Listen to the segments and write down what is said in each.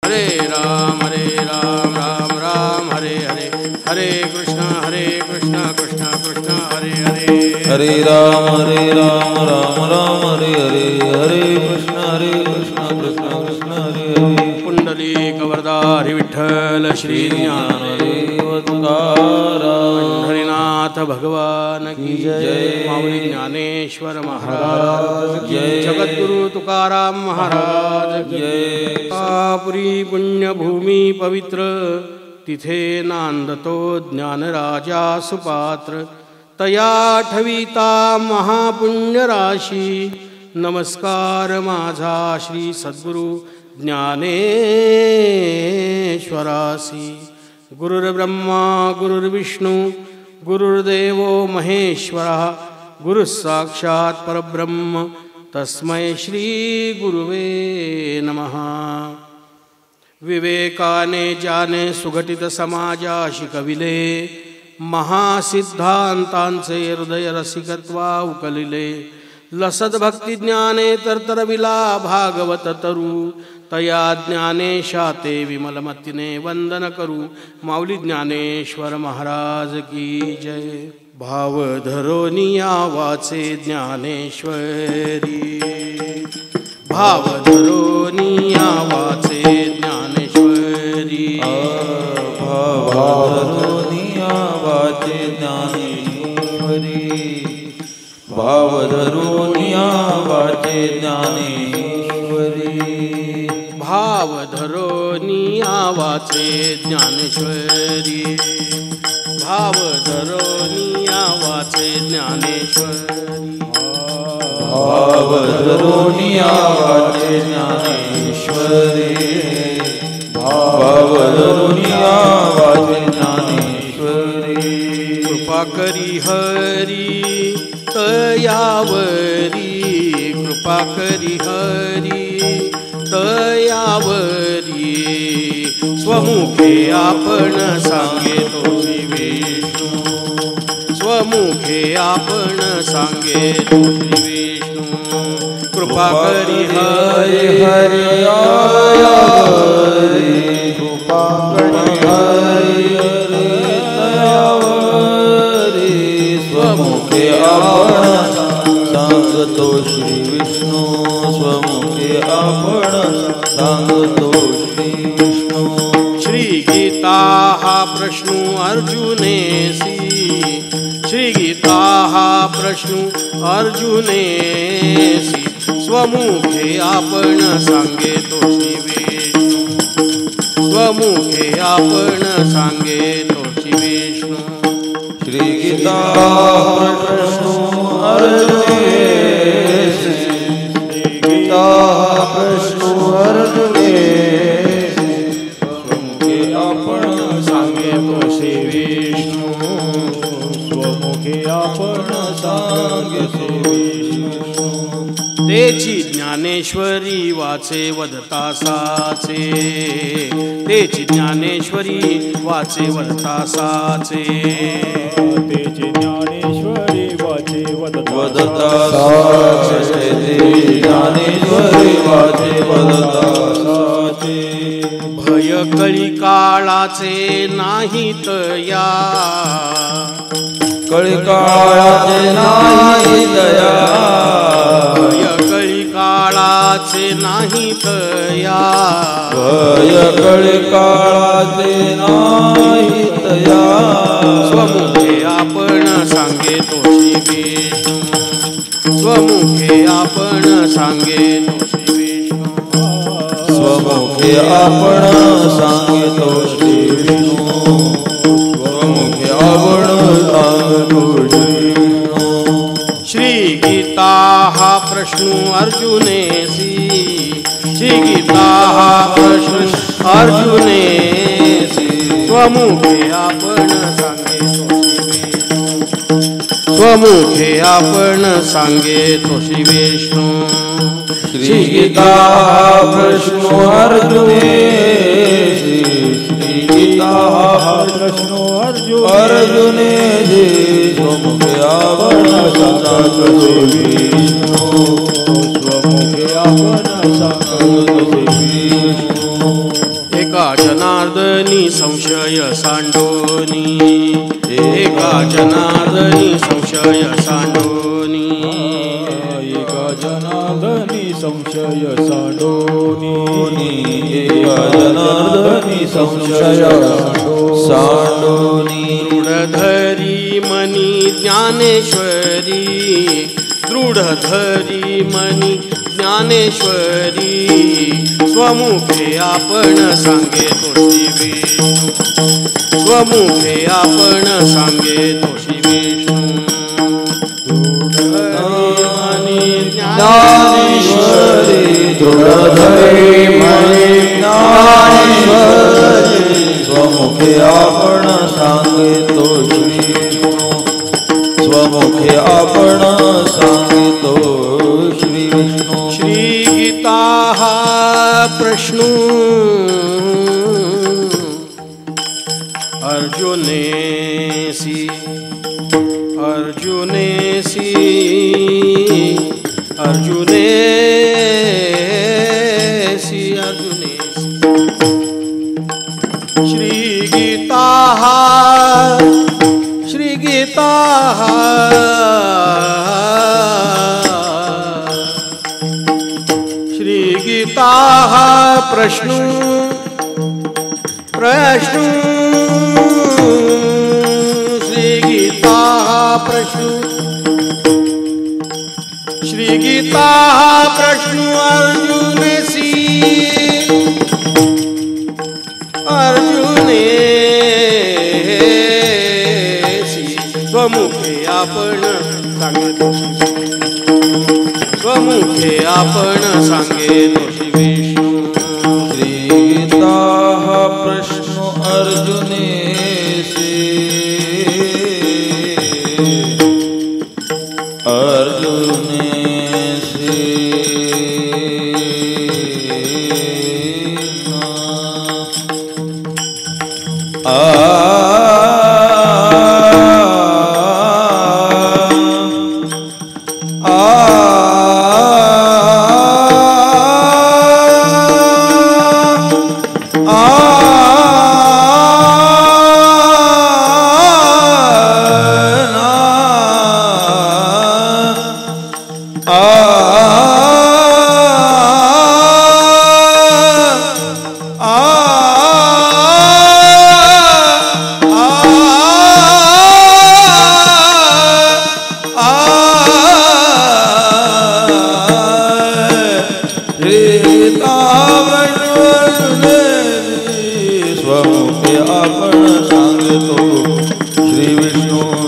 राम राम राम हरे हरे, हरे कृष्ण कृष्ण कृष्ण हरे हरे, हरे राम राम राम हरे हरे, हरे कृष्ण कृष्ण कृष्ण हरे हरे। पुंडलीक वरदारी विठ्ठल श्री ज्ञानदेव तुकाराम, हरिनाथ भगवान की जय। माऊली ज्ञानेश्वर महाराज की जय। जगद्गुरु तुकाराम महाराज की जय। पुरी पुण्यभूमी पवित्र, तिथे नांदतो ज्ञानराजा सुपात्र, तया ठविता महापुण्य राशी, नमस्कार माझा श्री सद्गुरु ज्ञानेश्वरासी। गुरुर्ब्रह्मा गुरुर्विष्णू गुरुर्देवो महेश्वरः, गुरुः साक्षात् परब्रह्म, तस्मै श्री गुरुवे नमः। विवेकाने जाने सुघटित समाजाशी कविले, महासिद्धांतांचे हृदय रसिकत्वा उकलिले, लसत भक्ती ज्ञाने तरतरविला भागवत तरू, तया ज्ञानेशाते विमलमतीने वंदन करू। माऊली ज्ञानेश्वर महाराज की जय। भाव धरोनिया वाचे ज्ञानेश्वरी, भाव धरोनिया वाचे ज्ञानेश्वरी, भाव धरोनिया वाचे ज्ञानेश्वरी, भाव धरोनिया वाचे ज्ञानेश्वरी, भाव धरोनिया वाचे ज्ञानेश्वरी, भाव धरोनिया वाचे ज्ञानेश्वरी, भाव धरोनिया वाचे ज्ञानेश्वरी, भाव धरोनिया वाचे ज्ञानेश्वरी। कृपा करी हरी तयावरी, कृपा करी हरी तयावरी, स्वमुखे आपण सांगे तोची विष्णू, स्वमुखे आपण सांगे तोची विष्णू। कृपा करी हरी हरि हरि, कृपा करी हरि हरि, स्वमुखे आपण सांगतो श्री विष्णू, स्वमुखे आपण सांगतो श्री विष्णू। श्री गीता हा प्रश्न अर्जुनेसी, श्री गीता हा प्रश्न अर्जुनेसी, स्वमुखे आपण सांगे तो श्री विष्णू, स्वमुखे आपण सांगे तो श्री विष्णू। श्री गीता प्रश्न अर्जुनेसी, श्री गीता प्रश्न अर्जुनेसी, स्वमुखे आपण सांगे तो श्री विष्णू, स्वमुखे आपण सांगे तो विष्णू। तेची ज्ञानेश्वरी वाचे वदता साचे, तेची ज्ञानेश्वरी वाचे वदता साचे, तेची ज्ञानेश्वरी वाचे वदता साचे, तेची ज्ञानेश्वरी वाचे वदता साचे। भय कळी काळाचे नाहीत या, कळी काळाचे नाही दया, भय कळी काळाचे नाहीत या, भय कळी काळाचे नाही दया, स्वमुखे आपण सांगे तो श्री विष्णू, स्वमुखे आपण सांगे तो श्री विष्णू, स्वमुखे आपण सांगतो श्री विष्णू, स्वमुखे आपण सांगतो श्री विष्णू। श्री गीता हा प्रश्न अर्जुनेसी, श्री गीता हा प्रश्न अर्जुनेसी, स्वमुखे आपण सांगे तो श्री विष्णू, स्वमुखे आपण सांगे तो श्री विष्णू। श्री गीता प्रश्न अर्जुनेसी, श्री गीता प्रश्नो अर्जुनेसी, स्वमुखे आपण सांगतो विष्णू, स्वमुखे आपण सांगतो विष्णू। एका जनार्दनी संशय सांडोनी एका जनार्दनी संशय सांडोनी एका जनार्दनी संशय सांडोनी एका जनार्दनी संशय सांडोनी दृढधरी मनी ज्ञानेश्वरी दृढधरी मनी ज्ञानेश्वरी स्वमुखे आपण सांगे तोषी विष्णू स्वमुखे आपण सांगे तोषी विष्णू ज्ञानेश्वरी दृढधरी मनी ज्ञानेश्वरी स्वमुखे आपण सांगे तोषी विष्णू स्वमुखे आपण सांगे तो श्री विष्णू श्री गीता हा प्रश्न अर्जुनेसी अर्जुनेसी अर्जुनेसी अर्जुनेसी श्री गीता श्री गीता श्री गीता प्रश्न प्रश्न श्री गीता प्रश्न श्री गीता प्रश्न अर्जुनेसी अर्जुनेसी स्वमुखे आपण सांगतो स्वमुखे आपण सांगेतो श्री विष्णू श्री गीता हा प्रश्न अर्जुनेसी अर्जुनेसी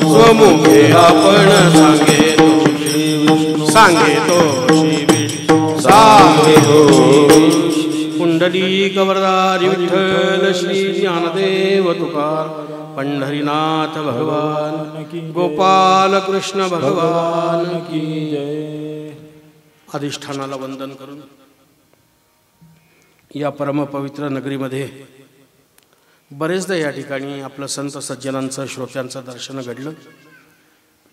स्वमुखे आपण सांगेतो श्री विष्णू सांगेतो श्री विष्णू सांगेतो कुंडली कवरदारी विठ्ठल श्री ज्ञानदेव तुकार पंढरीनाथ भगवान गोपाल कृष्ण भगवान की जय। अधिष्ठानाला वंदन करून या परमपवित्र नगरीमध्ये बरेचदा या ठिकाणी आपलं संत सज्जनांचं श्रोत्यांचं दर्शन घडलं।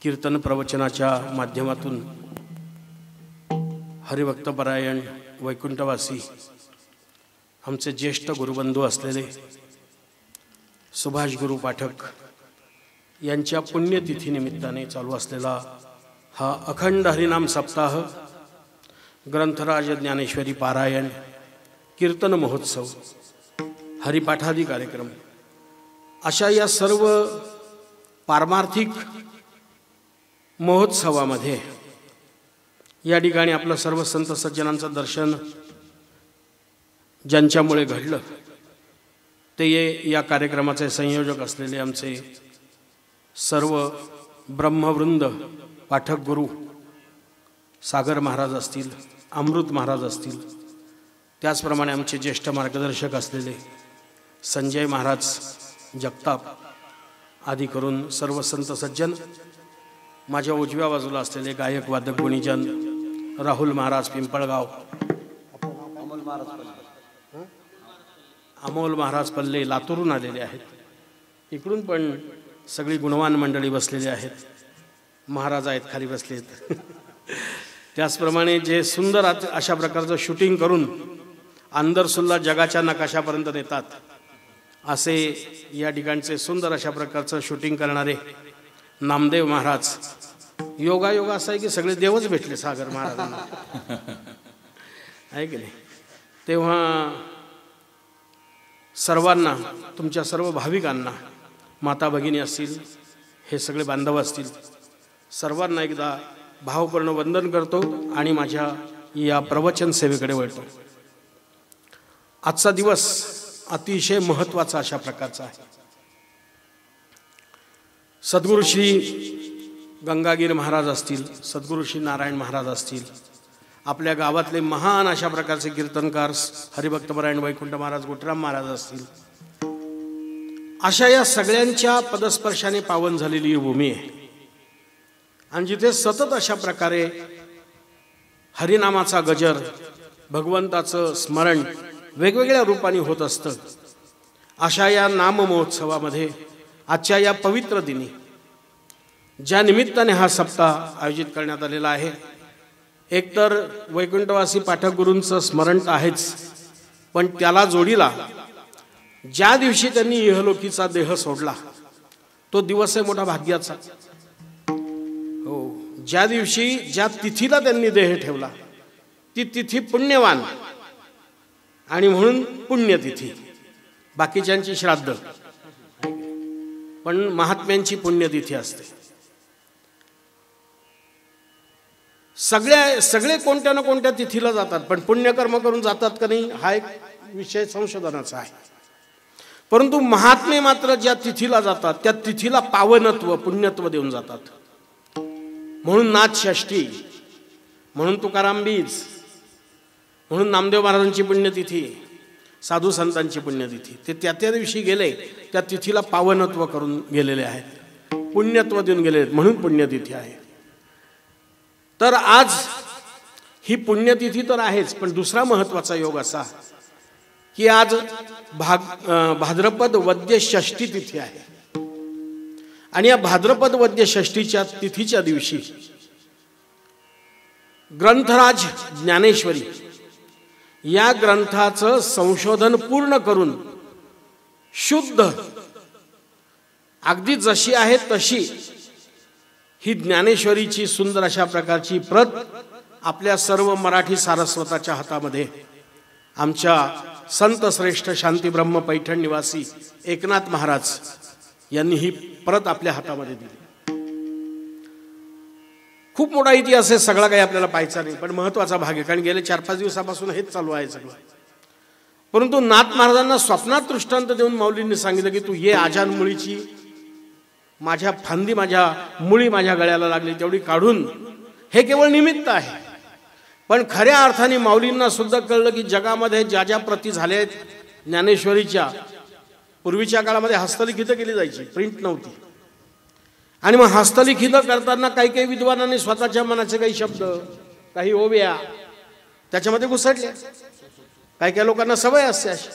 कीर्तन प्रवचनाच्या माध्यमातून हरिभक्तपरायण वैकुंठवासी आमचे ज्येष्ठ गुरुबंधू असलेले सुभाष गुरु पाठक यांच्या पुण्यतिथीनिमित्ताने चालू असलेला हा अखंड हरिनाम सप्ताह, ग्रंथराज ज्ञानेश्वरी पारायण, कीर्तन महोत्सव, हरिपाठादी कार्यक्रम अशा या सर्व पारमार्थिक महोत्सवामध्ये या ठिकाणी आपलं सर्व संत सज्जनांचं दर्शन ज्यांच्यामुळे घडलं ते या कार्यक्रमाचे संयोजक असलेले आमचे सर्व ब्रह्मवृंद, पाठक गुरु सागर महाराज असतील, अमृत महाराज असतील, त्याचप्रमाणे आमचे ज्येष्ठ मार्गदर्शक असलेले संजय महाराज जगताप आदी करून सर्व संत सज्जन, माझ्या उजव्या बाजूला असलेले गायक वादक गुणीजन राहुल महाराज पिंपळगाव, अमोल महाराज पल्ले लातूरून आलेले आहेत, इकडून पण सगळी गुणवान मंडळी बसलेली आहेत, महाराज आहेत खाली बसलेत त्याचप्रमाणे जे सुंदर अशा प्रकारचं शूटिंग करून अंदरसुल्ला जगाच्या नकाशापर्यंत नेतात असे या ठिकाणचे सुंदर अशा प्रकारचं शूटिंग करणारे नामदेव महाराज. योगायोग असा आहे की सगळे देवच भेटले सागर महाराजांना, आहे की नाही. तेव्हा सर्वांना, तुमच्या सर्व भाविकांना, माता भगिनी असतील, हे सगळे बांधव असतील, सर्वांना एकदा भावपूर्ण वंदन करतो आणि माझ्या या प्रवचन सेवेकडे वळतो. आजचा दिवस अतिशय महत्त्वाचा अशा प्रकारचा आहे. सद्गुरू श्री गंगागीर महाराज असतील, सद्गुरू श्री नारायण महाराज असतील, आपल्या गावातले महान अशा प्रकारचे कीर्तनकार हरिभक्तपरायण वैकुंठ महाराज, गोटराम महाराज असतील, अशा या सगळ्यांच्या पदस्पर्शाने पावन झालेली ही भूमी आहे. आणि जिथे सतत अशा प्रकारे हरिनामाचा गजर, भगवंताचं स्मरण वेगवेगळ्या रूपाने होत असतं, अशा या नाम महोत्सवामध्ये आजच्या या पवित्र दिनी ज्या निमित्ताने हा सप्ताह आयोजित करण्यात आलेला आहे, एकतर वैकुंठवासी पाठक गुरूंचं स्मरण तर आहेच, पण त्याला जोडीला ज्या दिवशी त्यांनी इहलोकीचा देह सोडला तो दिवस आहे मोठा भाग्याचा. हो, ज्या दिवशी ज्या तिथीला त्यांनी देह ठेवला ती तिथी पुण्यवान आणि म्हणून पुण्यतिथी. बाकीच्यांची श्राद्ध, पण महात्म्यांची पुण्यतिथी असते. सगळे कोणत्या ना कोणत्या तिथीला जातात, पण पुण्यकर्म करून जातात का नाही हा एक विषय संशोधनाचा आहे. परंतु महात्मे मात्र ज्या तिथीला जातात त्या तिथीला पावनत्व, पुण्यत्व देऊन जातात. म्हणून नाथ षष्ठी, म्हणून तुकाराम बीज, म्हणून नामदेव महाराजांची पुण्यतिथी, साधू संतांची पुण्यतिथी. ते त्या त्या दिवशी गेले, त्या तिथीला पावनत्व करून गेलेले आहेत, पुण्यत्व देऊन गेले आहेत, म्हणून पुण्यतिथी आहे. तर आज ही पुण्यतिथी तर आहेच, पण दुसरा महत्त्वाचा योग असा की आज भाद्रपद वद्य षष्ठी तिथी आहे. आणि या भाद्रपद वद्य षष्ठीच्या तिथीच्या दिवशी ग्रंथराज ज्ञानेश्वरी या ग्रंथाचं संशोधन पूर्ण करून शुद्ध, अगदी जशी आहे तशी ही ज्ञानेश्वरीची सुंदर अशा प्रकारची प्रत आपल्या सर्व मराठी सारस्वताच्या हातामध्ये आमच्या संत श्रेष्ठ शांतीब्रह्म पैठण निवासी एकनाथ महाराज यांनी ही प्रत आपल्या हातामध्ये दिली. खूप मोठा इतिहास आहे, सगळा काही आपल्याला पाहायचा नाही, पण महत्त्वाचा भाग आहे, कारण गेले 4-5 दिवसापासून हेच चालू आहे सगळं. परंतु नाथ महाराजांना स्वप्नात दृष्टांत देऊन माऊलींनी सांगितलं की तू ये आजान मुळीची, माझ्या फांदी, माझ्या मुळी माझ्या गळ्याला लागली तेवढी काढून. हे केवळ निमित्त आहे, पण खऱ्या अर्थाने माऊलींना सुद्धा कळलं की जगामध्ये ज्या ज्या प्रती झाल्या आहेत ज्ञानेश्वरीच्या, पूर्वीच्या काळामध्ये हस्तलिखित केली जायची, प्रिंट नव्हती. आणि मग हस्तलिखित करताना काही काही विद्वानांनी स्वतःच्या मनाचे काही शब्द, काही ओव्या त्याच्यामध्ये घुसडल्या. काही काही लोकांना सवय असते अशी,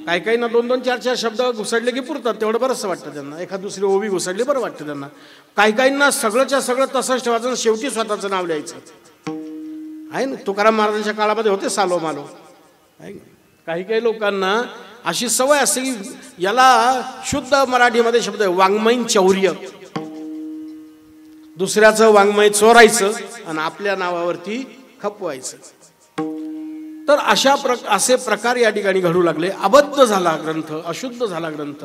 काही काही ना 2-2, 4-4 शब्द घुसडले की पुरतात, तेवढं बरंच वाटतं त्यांना. एखाद दुसरी ओवी घुसडली बरं वाटतं त्यांना. काही काहींना सगळंच्या सगळं तसंच ठेवायचं, शेवटी स्वतःचं नाव लिहायचं आहे ना. तुकाराम महाराजांच्या काळामध्ये होते सालो मालो. काही काही लोकांना अशी सवय असते की याला शुद्ध मराठीमध्ये शब्द आहे वाङ्मयीन चौर्य, दुसऱ्याचं वाङ्मय चोरायचं आणि आपल्या नावावरती खपवायचं. तर असे प्रकार या ठिकाणी घडू लागले. अबद्ध झाला ग्रंथ, अशुद्ध झाला ग्रंथ,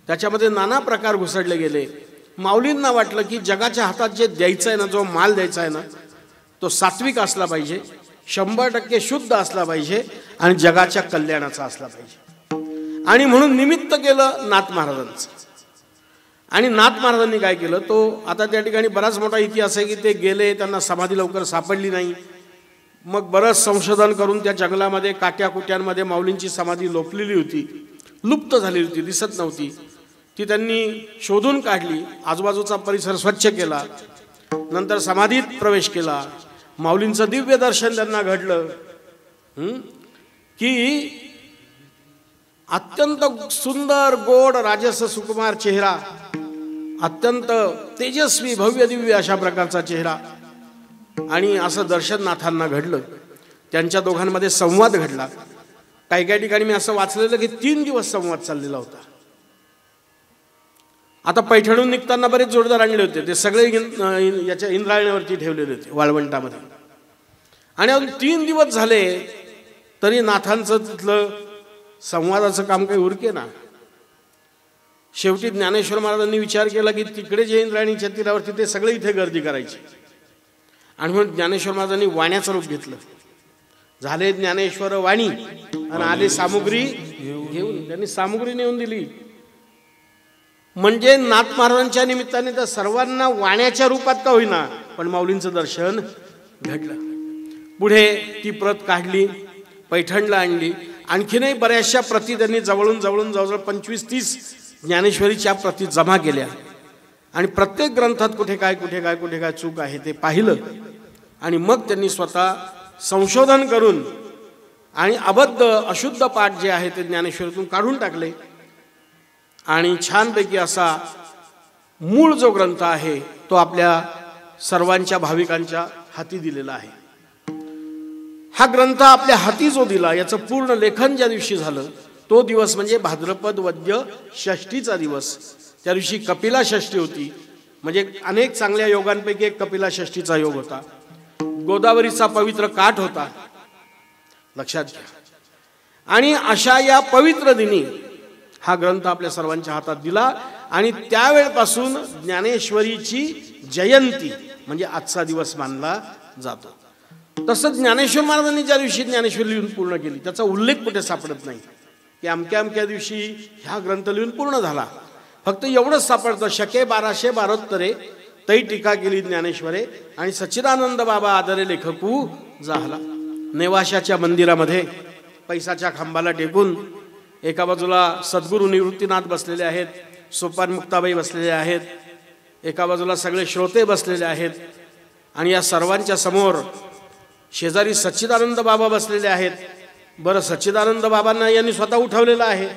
त्याच्यामध्ये नाना प्रकार घुसडले गेले. माऊलींना वाटलं की जगाच्या हातात जे द्यायचं आहे ना, जो माल द्यायचा आहे ना, तो सात्विक असला पाहिजे, 100% शुद्ध असला पाहिजे आणि जगाच्या कल्याणाचा असला पाहिजे. आणि म्हणून निमित्त केलं नाथ महाराजांचं. आणि नाथ महाराजांनी काय केलं, तो आता त्या ठिकाणी बराच मोठा इतिहास आहे की ते गेले, त्यांना समाधी लवकर सापडली नाही. मग बरंच संशोधन करून त्या जंगलामध्ये काट्याकुट्यांमध्ये माऊलींची समाधी लोपलेली होती, लुप्त झालेली होती, दिसत नव्हती. ती त्यांनी शोधून काढली, आजूबाजूचा परिसर स्वच्छ केला, नंतर समाधीत प्रवेश केला. माऊलींचं दिव्य दर्शन त्यांना घडलं की अत्यंत सुंदर गोड राजस सुकुमार चेहरा, अत्यंत तेजस्वी भव्य दिव्य अशा प्रकारचा चेहरा, आणि असं दर्शन नाथांना घडलं. त्यांच्या दोघांमध्ये संवाद घडला. काही काही ठिकाणी मी असं वाचलेलं की 3 दिवस संवाद चाललेला होता. आता पैठणहून निघताना बरेच जोडदार आणले होते, ते सगळे याच्या इंद्रायणीवरती ठेवलेले होते वाळवंटामध्ये. आणि अजून 3 दिवस झाले तरी नाथांचं तिथलं संवादाचं काम काही उरके ना. शेवटी ज्ञानेश्वर महाराजांनी विचार केला की तिकडे जे इंद्रायणीच्या तीरावरती ते सगळे इथे गर्दी करायची. आणि म्हणून ज्ञानेश्वर महाराजांनी वाण्याचं रूप घेतलं. झाले ज्ञानेश्वर वाणी आणि आले सामुग्री घेऊन. त्यांनी सामुग्री नेऊन दिली. म्हणजे नाथ महाराजांच्या निमित्ताने तर सर्वांना वाण्याच्या रूपात का होईना पण माऊलींचं दर्शन घडलं. पुढे ती प्रत काढली, पैठणला आणली. आणखीनही बऱ्याचशा प्रती त्यांनी जवळून जवळजवळ 25-30 ज्ञानेश्वरीच्या प्रती जमा केल्या. आणि प्रत्येक ग्रंथात कुठे काय चूक आहे ते पाहिलं. आणि मग त्यांनी स्वतः संशोधन करून आणि अबद्ध अशुद्ध पाठ जे आहे ते ज्ञानेश्वरीतून काढून टाकले. आणि छानपैकी असा मूळ जो ग्रंथ आहे तो आपल्या सर्वांच्या भाविकांच्या हाती दिलेला आहे. हा ग्रंथ आपल्या हाती जो दिला याचं पूर्ण लेखन ज्या दिवशी झालं तो दिवस म्हणजे भाद्रपद वद्य षष्ठीचा दिवस. त्या दिवशी कपिला षष्ठी होती. म्हणजे अनेक चांगल्या योगांपैकी एक कपिला षष्ठीचा योग होता. गोदावरीचा पवित्र काठ होता, लक्षात घ्या. आणि अशा या पवित्र दिनी हा ग्रंथ आपल्या सर्वांच्या हातात दिला. आणि त्यावेळपासून ज्ञानेश्वरीची जयंती म्हणजे आजचा दिवस मानला जातो. तसंच ज्ञानेश्वर महाराजांनी ज्या दिवशी ज्ञानेश्वरी लिहून पूर्ण केली त्याचा उल्लेख कुठे सापडत नाही की अमक्या दिवशी ह्या ग्रंथ लिहून पूर्ण झाला. फक्त एवढंच सापडतं, शके 1272 तै टीका केली ज्ञानेश्वरे आणि सच्चिदानंद बाबा आदरे लेखकू झाला. नेवाशाच्या मंदिरामध्ये पैसाच्या खांबाला टेकून एका बाजूला सद्गुरू निवृत्तीनाथ बसलेले आहेत, सोपान मुक्ताबाई बसलेले आहेत, एका बाजूला सगळे श्रोते बसलेले आहेत. आणि या सर्वांच्या समोर शेजारी सच्चिदानंद बाबा बसलेले आहेत. बरं, सच्चिदानंद बाबांना यांनी स्वतः उठवलेलं आहे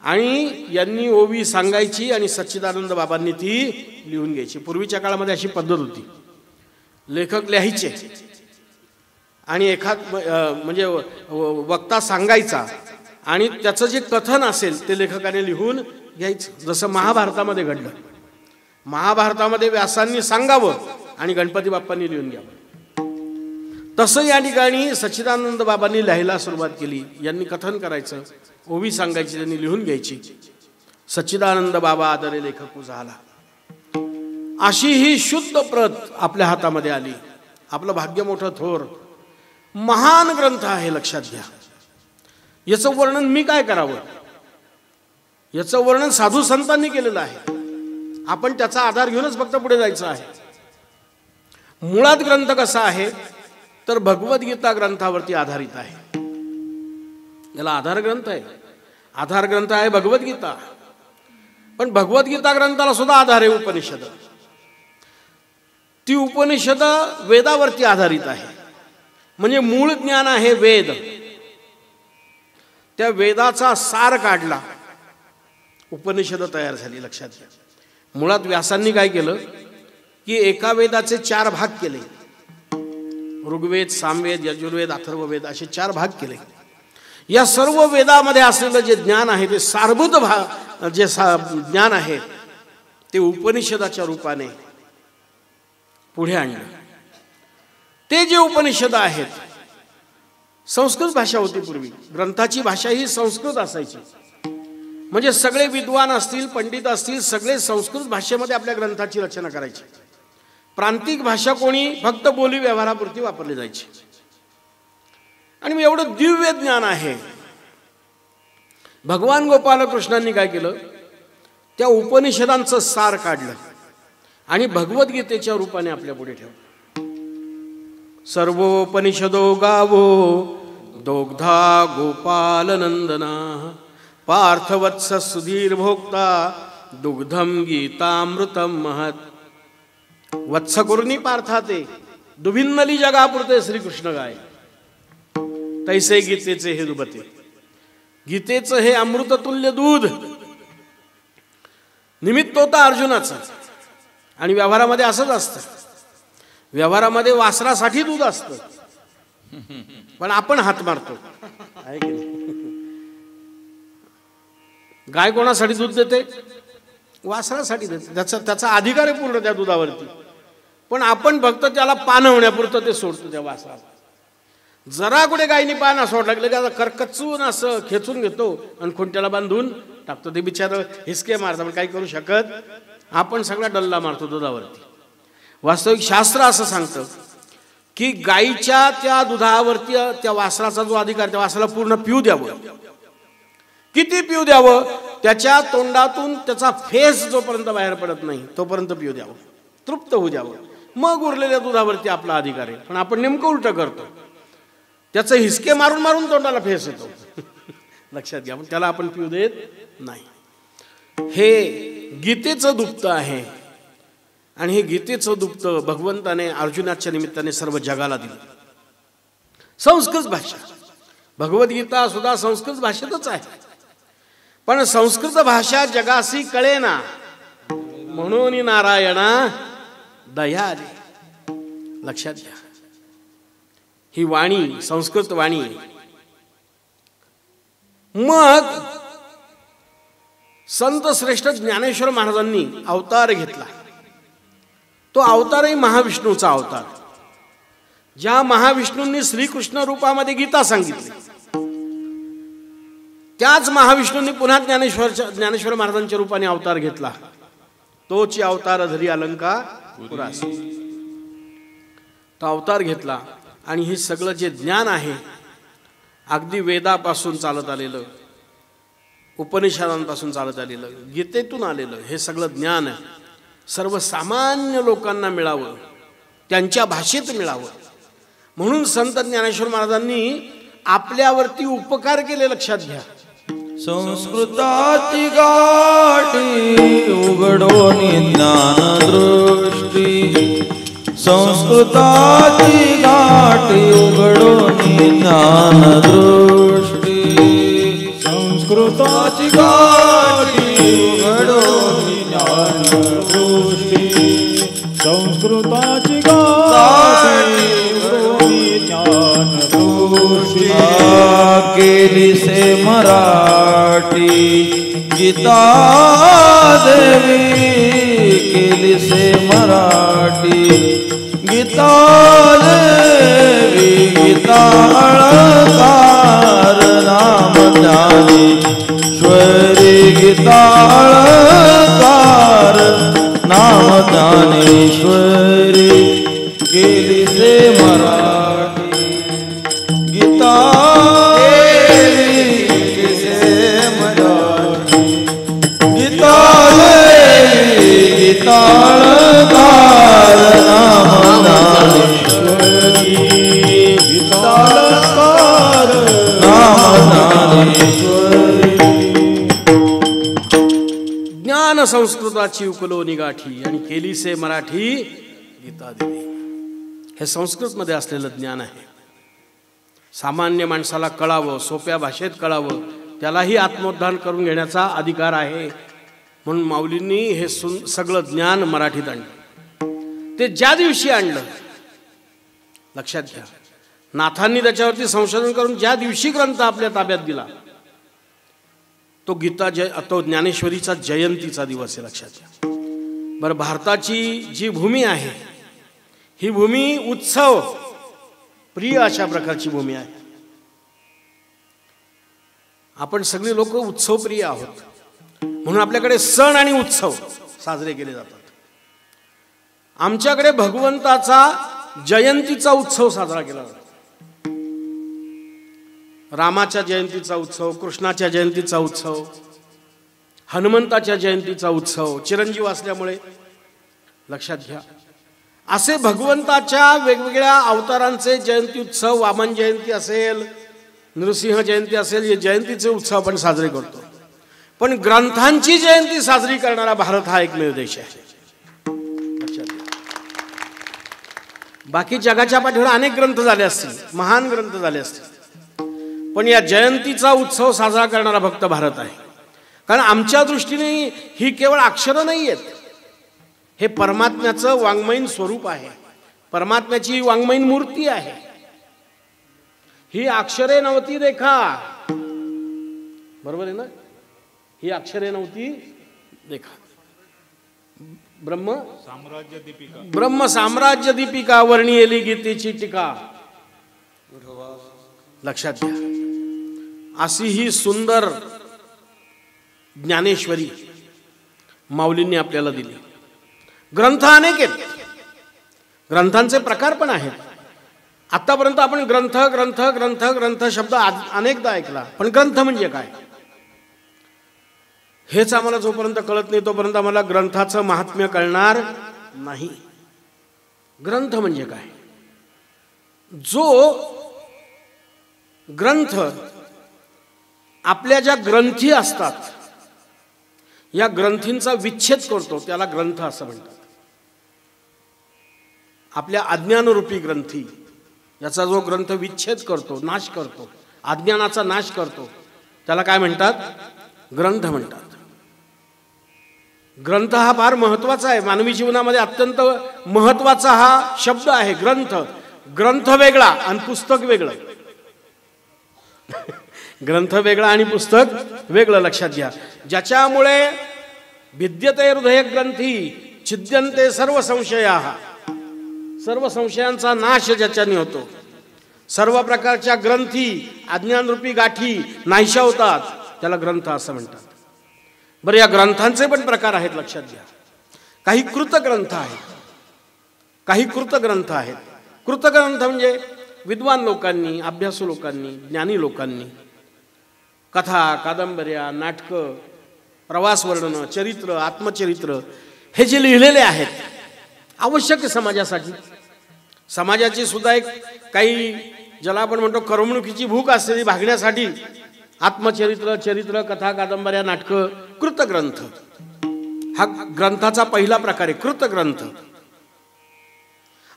आणि यांनी ओवी सांगायची आणि सच्चिदानंद बाबांनी ती लिहून घ्यायची. पूर्वीच्या काळामध्ये अशी पद्धत होती. लेखक लिहायचे आणि एखाद म्हणजे वक्ता सांगायचा आणि त्याचं जे कथन असेल ते लेखकाने लिहून घ्यायचं. जसं महाभारतामध्ये घडलं. महाभारतामध्ये व्यासांनी सांगावं आणि गणपती बाप्पांनी लिहून घ्यावं. तसं या ठिकाणी सच्चिदानंद बाबांनी लिहायला सुरुवात केली. यांनी कथन करायचं, ओवी सांगायची, त्यांनी लिहून घ्यायची. सच्चिदानंद बाबा आदरे लेखकू झाला. अशी ही शुद्ध प्रत आपल्या हातामध्ये आली. आपलं भाग्य मोठं थोर. महान ग्रंथ आहे, लक्षात घ्या. याचं वर्णन मी काय करावं? याचं वर्णन साधू संतांनी केलेलं आहे. आपण त्याचा आधार घेऊनच फक्त पुढे जायचं आहे. मुळात ग्रंथ कसा आहे तर भगवद्गीता ग्रंथावरती आधारित आहे. याला आधार ग्रंथ आहे. आधार ग्रंथ आहे भगवद्गीता. पण भगवद्गीता ग्रंथाला सुद्धा आधार आहे उपनिषद. ती उपनिषद वेदावरती आधारित आहे. म्हणजे मूळ ज्ञान आहे वेद. त्या वेदाचा सार काढला, उपनिषद तयार झाली. लक्षात घ्या. मुळात व्यासांनी काय केलं की एका वेदाचे 4 भाग केले. ऋग्वेद, सामवेद, यजुर्वेद, अथर्ववेद असे 4 भाग केले. या सर्व वेदामध्ये असलेलं जे ज्ञान आहे ते सारभूत जे ज्ञान आहे ते उपनिषदाच्या रूपाने पुढे आणलं. ते जे उपनिषद आहेत, संस्कृत भाषा होती पूर्वी. ग्रंथाची भाषा ही संस्कृत असायची. म्हणजे सगळे विद्वान असतील, पंडित असतील, सगळे संस्कृत भाषेमध्ये आपल्या ग्रंथाची रचना करायची. प्रांतिक भाषा कोणी फक्त बोली व्यवहारापुरती वापरली जायची. आणि मग एवढं दिव्य ज्ञान आहे. भगवान गोपालकृष्णांनी काय केलं, त्या उपनिषदांचं सार काढलं आणि भगवद्गीतेच्या रूपाने आपल्या पुढे ठेवलं. सर्वोपनिषदो गावो दोग्धा गोपाल नंदना पार्थवत्स सुधीर भोक्ता दुग्धम गीतामृतम महत्. वत्स कुर्णी पार्थाते दुभिन्नली जगापुरते श्रीकृष्ण गाय तैसे गीतेचे हे दुबते. गीतेचं हे अमृततुल्य दूध. निमित्त होता अर्जुनाचा. आणि व्यवहारामध्ये असंच असतं. व्यवहारामध्ये वासरासाठी दूध असतं पण आपण हात मारतो आहे की नाही? गाय कोणासाठी दूध देते? वासरासाठी देते. त्याचा अधिकार आहे पूर्ण त्या दुधावरती. पण आपण फक्त त्याला पाणवण्यापुरतं ते सोडतो त्या वासराला. जरा कुठे गायीने पान सोडलं की त्याला करकचून असं खेचून घेतो आणि खुंट्याला बांधून टाकतो. ते बिचारं हिसके मारतं, पण काही करू शकत. आपण सगळा डल्ला मारतो दुधावरती. वास्तविक शास्त्र असं सांगतं की गायीच्या त्या दुधावरती त्या वासराचा जो अधिकार, त्या वासराला पूर्ण पिऊ द्यावं. किती पिऊ द्यावं? त्याच्या तोंडातून त्याचा फेस जोपर्यंत बाहेर पडत नाही तोपर्यंत पिऊ द्यावं, तृप्त होऊ द्यावं. मग उरलेल्या दुधावरती आपला अधिकार आहे. पण आपण नेमकं उलटं करतो. त्याचं हिसके मारून मारून तोंडाला फेस येतो. लक्षात घ्या. त्याला आपण पिऊ देत नाही. हे गीतेचं दुप्त आहे. आणि हे गीतेचं दुप्त भगवंताने अर्जुनाच्या निमित्ताने सर्व जगाला दिलं. संस्कृत भाषा, भगवद्गीता सुद्धा संस्कृत भाषेतच आहे. पण संस्कृत भाषा जगासी कळेना म्हणून नारायणा दया आली. लक्षात घ्या. ही वाणी संस्कृत वाणी. मग संत श्रेष्ठ ज्ञानेश्वर महाराजांनी अवतार घेतला. तो अवतारही महाविष्णूचा अवतार. ज्या महाविष्णूंनी श्रीकृष्ण रूपामध्ये गीता सांगितली, त्याच महाविष्णूंनी पुन्हा ज्ञानेश्वर महाराजांच्या रूपाने अवतार घेतला. तोची अवतार धरी अलंका पुरास. तो अवतार घेतला. आणि हे सगळं जे ज्ञान आहे अगदी वेदापासून चालत आलेलं, उपनिषदांपासून चालत आलेलं, गीतेतून आलेलं हे सगळं ज्ञान सर्वसामान्य लोकांना मिळावं, त्यांच्या भाषेत मिळावं म्हणून संत ज्ञानेश्वर महाराजांनी आपल्यावरती उपकार केले. लक्षात घ्या. संस्कृताची गाठी उघडोनी ज्ञानदृष्टी. संस्कृताची गाठी उघडोनी ज्ञानदृष्टी. संस्कृताची गाठी उघडोनी ज्ञानदृष्टी. संस्कृताची गाठी उघडोनी ज्ञानदृष्टी. केली से मराठी गीता देवी. केली से मराठी गीता देवी. गीता अलंकार नाम ज्ञानेश्वरी. गीता अलंकार नाम ज्ञानेश्वरी. केली से मराठी गीता देवी. से मराठी गीता देवी. गीता अलंकार नाम ज्ञानेश्वरी. गीता अलंकार नाम ज्ञानेश्वरी. ज्ञान संस्कृताची उकलोनी गाठी आणि केली से मराठी गीता देवी. हे संस्कृतमध्ये असलेलं ज्ञान आहे. सामान्य माणसाला कळावं, सोप्या भाषेत कळावं, त्यालाही आत्मोद्धार करून घेण्याचा अधिकार आहे. म्हणून माऊलींनी हे सगळं ज्ञान मराठीत आणलं. ते ज्या दिवशी आणलं, लक्षात घ्या, नाथांनी त्याच्यावरती संशोधन करून ज्या दिवशी ग्रंथ आपल्या ताब्यात दिला तो तो ज्ञानेश्वरीचा जयंतीचा दिवस आहे. लक्षात घ्या. बरं, भारताची जी भूमी आहे ही भूमी उत्सव प्रिय अशा प्रकारची भूमी आहे. आपण सगळे लोक उत्सवप्रिय आहोत म्हणून आपल्याकडे सण आणि उत्सव साजरे केले जातात. आमच्याकडे भगवंताचा जयंतीचा उत्सव साजरा केला जातो. रामाच्या जयंतीचा उत्सव, कृष्णाच्या जयंतीचा उत्सव, हनुमंताच्या जयंतीचा उत्सव, चिरंजीव असल्यामुळे. लक्षात घ्या. असे भगवंताच्या वेगवेगळ्या अवतारांचे जयंती उत्सव, वामन जयंती असेल, नृसिंह जयंती असेल, हे जयंतीचे उत्सव आपण साजरे करतो. पण ग्रंथांची जयंती साजरी करणारा भारत हा एकमेव देश आहे. लक्षात घ्या. बाकी जगाच्या पाठीवर अनेक ग्रंथ झाले असतील, महान ग्रंथ झाले असतील, पण या जयंतीचा उत्सव साजरा करणारा फक्त भारत आहे. कारण आमच्या दृष्टीने ही केवळ अक्षरं नाही आहेत, हे परमात्म्याचं वाङ्मयीन स्वरूप आहे, परमात्म्याची वाङ्मयीन मूर्ती आहे. ही अक्षरे नव्हती रेखा, बरोबर आहे ना? ही अक्षरे नव्हती रेखा. ब्रह्म साम्राज्य दीपिका वर्णियेली गीतेची टीका. लक्षात घ्या, अशी ही सुंदर ज्ञानेश्वरी माऊलींनी आपल्याला दिली. ग्रंथ अनेक आहेत, ग्रंथांचे प्रकार पण आहेत. आतापर्यंत आपण ग्रंथ ग्रंथ ग्रंथ ग्रंथ शब्द अनेकदा ऐकला, पण ग्रंथ म्हणजे काय हेच आम्हाला जोपर्यंत कळत नाही तोपर्यंत आम्हाला ग्रंथाचं महात्म्य कळणार नाही. ग्रंथ म्हणजे काय? जो ग्रंथ आपल्या ज्या ग्रंथी असतात या ग्रंथींचा विच्छेद करतो त्याला ग्रंथ असं म्हणतात. आपल्या अज्ञानरूपी ग्रंथी याचा जो ग्रंथ विच्छेद करतो, नाश करतो, अज्ञानाचा नाश करतो, त्याला काय म्हणतात? ग्रंथ म्हणतात. ग्रंथ हा फार महत्वाचा आहे, मानवी जीवनामध्ये अत्यंत महत्वाचा हा शब्द आहे ग्रंथ. ग्रंथ वेगळा आणि पुस्तक वेगळं. ग्रंथ वेगळा आणि पुस्तक वेगळं. लक्षात घ्या, ज्याच्यामुळे भिद्यते हृदय ग्रंथी छिद्यन्ते सर्व संशयाः. सर्व संशयांचा नाश ज्याच्याने होतो, सर्व प्रकारच्या ग्रंथी अज्ञानरूपी गाठी नाहीशा होतात, त्याला ग्रंथ असं म्हणतात. बरं, या ग्रंथांचे पण प्रकार आहेत. लक्षात घ्या, काही कृतग्रंथ आहेत, काही कृतग्रंथ आहेत. कृतग्रंथ म्हणजे विद्वान लोकांनी, अभ्यासू लोकांनी, ज्ञानी लोकांनी कथा, कादंबऱ्या, नाटकं, प्रवास वर्णनं, चरित्र, आत्मचरित्र हे जे लिहिलेले आहेत आवश्यक आहे समाजासाठी. समाजाची सुद्धा एक काही ज्याला आपण म्हणतो करमणुकीची भूक असते ती भागण्यासाठी आत्मचरित्र, चरित्र, कथा, कादंबऱ्या, नाटकं, कृतग्रंथ हा ग्रंथाचा पहिला प्रकार आहे, कृतग्रंथ.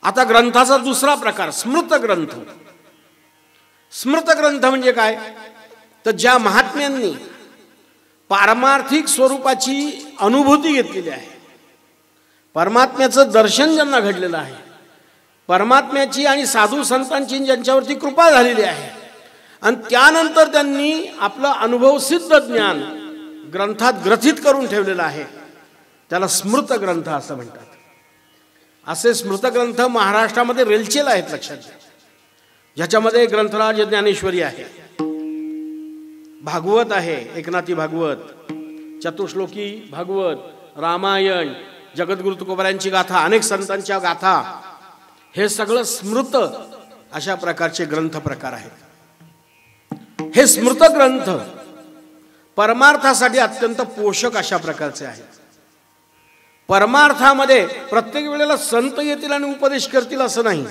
आता ग्रंथाचा दुसरा प्रकार स्मृतग्रंथ. स्मृतग्रंथ म्हणजे काय? तर ज्या महात्म्यांनी पारमार्थिक स्वरूपाची अनुभूती घेतलेली आहे, परमात्म्याचं दर्शन ज्यांना घडलेलं आहे, परमात्म्याची आणि साधू संतांची ज्यांच्यावरती कृपा झालेली आहे, आणि त्यानंतर त्यांनी आपलं अनुभवसिद्ध ज्ञान ग्रंथात ग्रथित करून ठेवलेलं आहे, त्याला स्मृतग्रंथ असं म्हणतात. असे स्मृतग्रंथ महाराष्ट्रामध्ये रेलचेल आहेत. लक्षात घ्या, ज्याच्यामध्ये ग्रंथराज ज्ञानेश्वरी आहे, भागवत आहे, एकनाथी भागवत, चतुश्लोकी भागवत, रामायण, जगद्गुरु तुकोबारायांची गाथा, अनेक संतांच्या गाथा, हे सगळं स्मृत अशा प्रकारचे ग्रंथ प्रकार आहेत. हे स्मृत ग्रंथ परमार्थासाठी अत्यंत पोषक अशा प्रकारचे आहेत. परमार्थामध्ये प्रत्येक वेळेला संत येतील आणि उपदेश करतील असं नाही,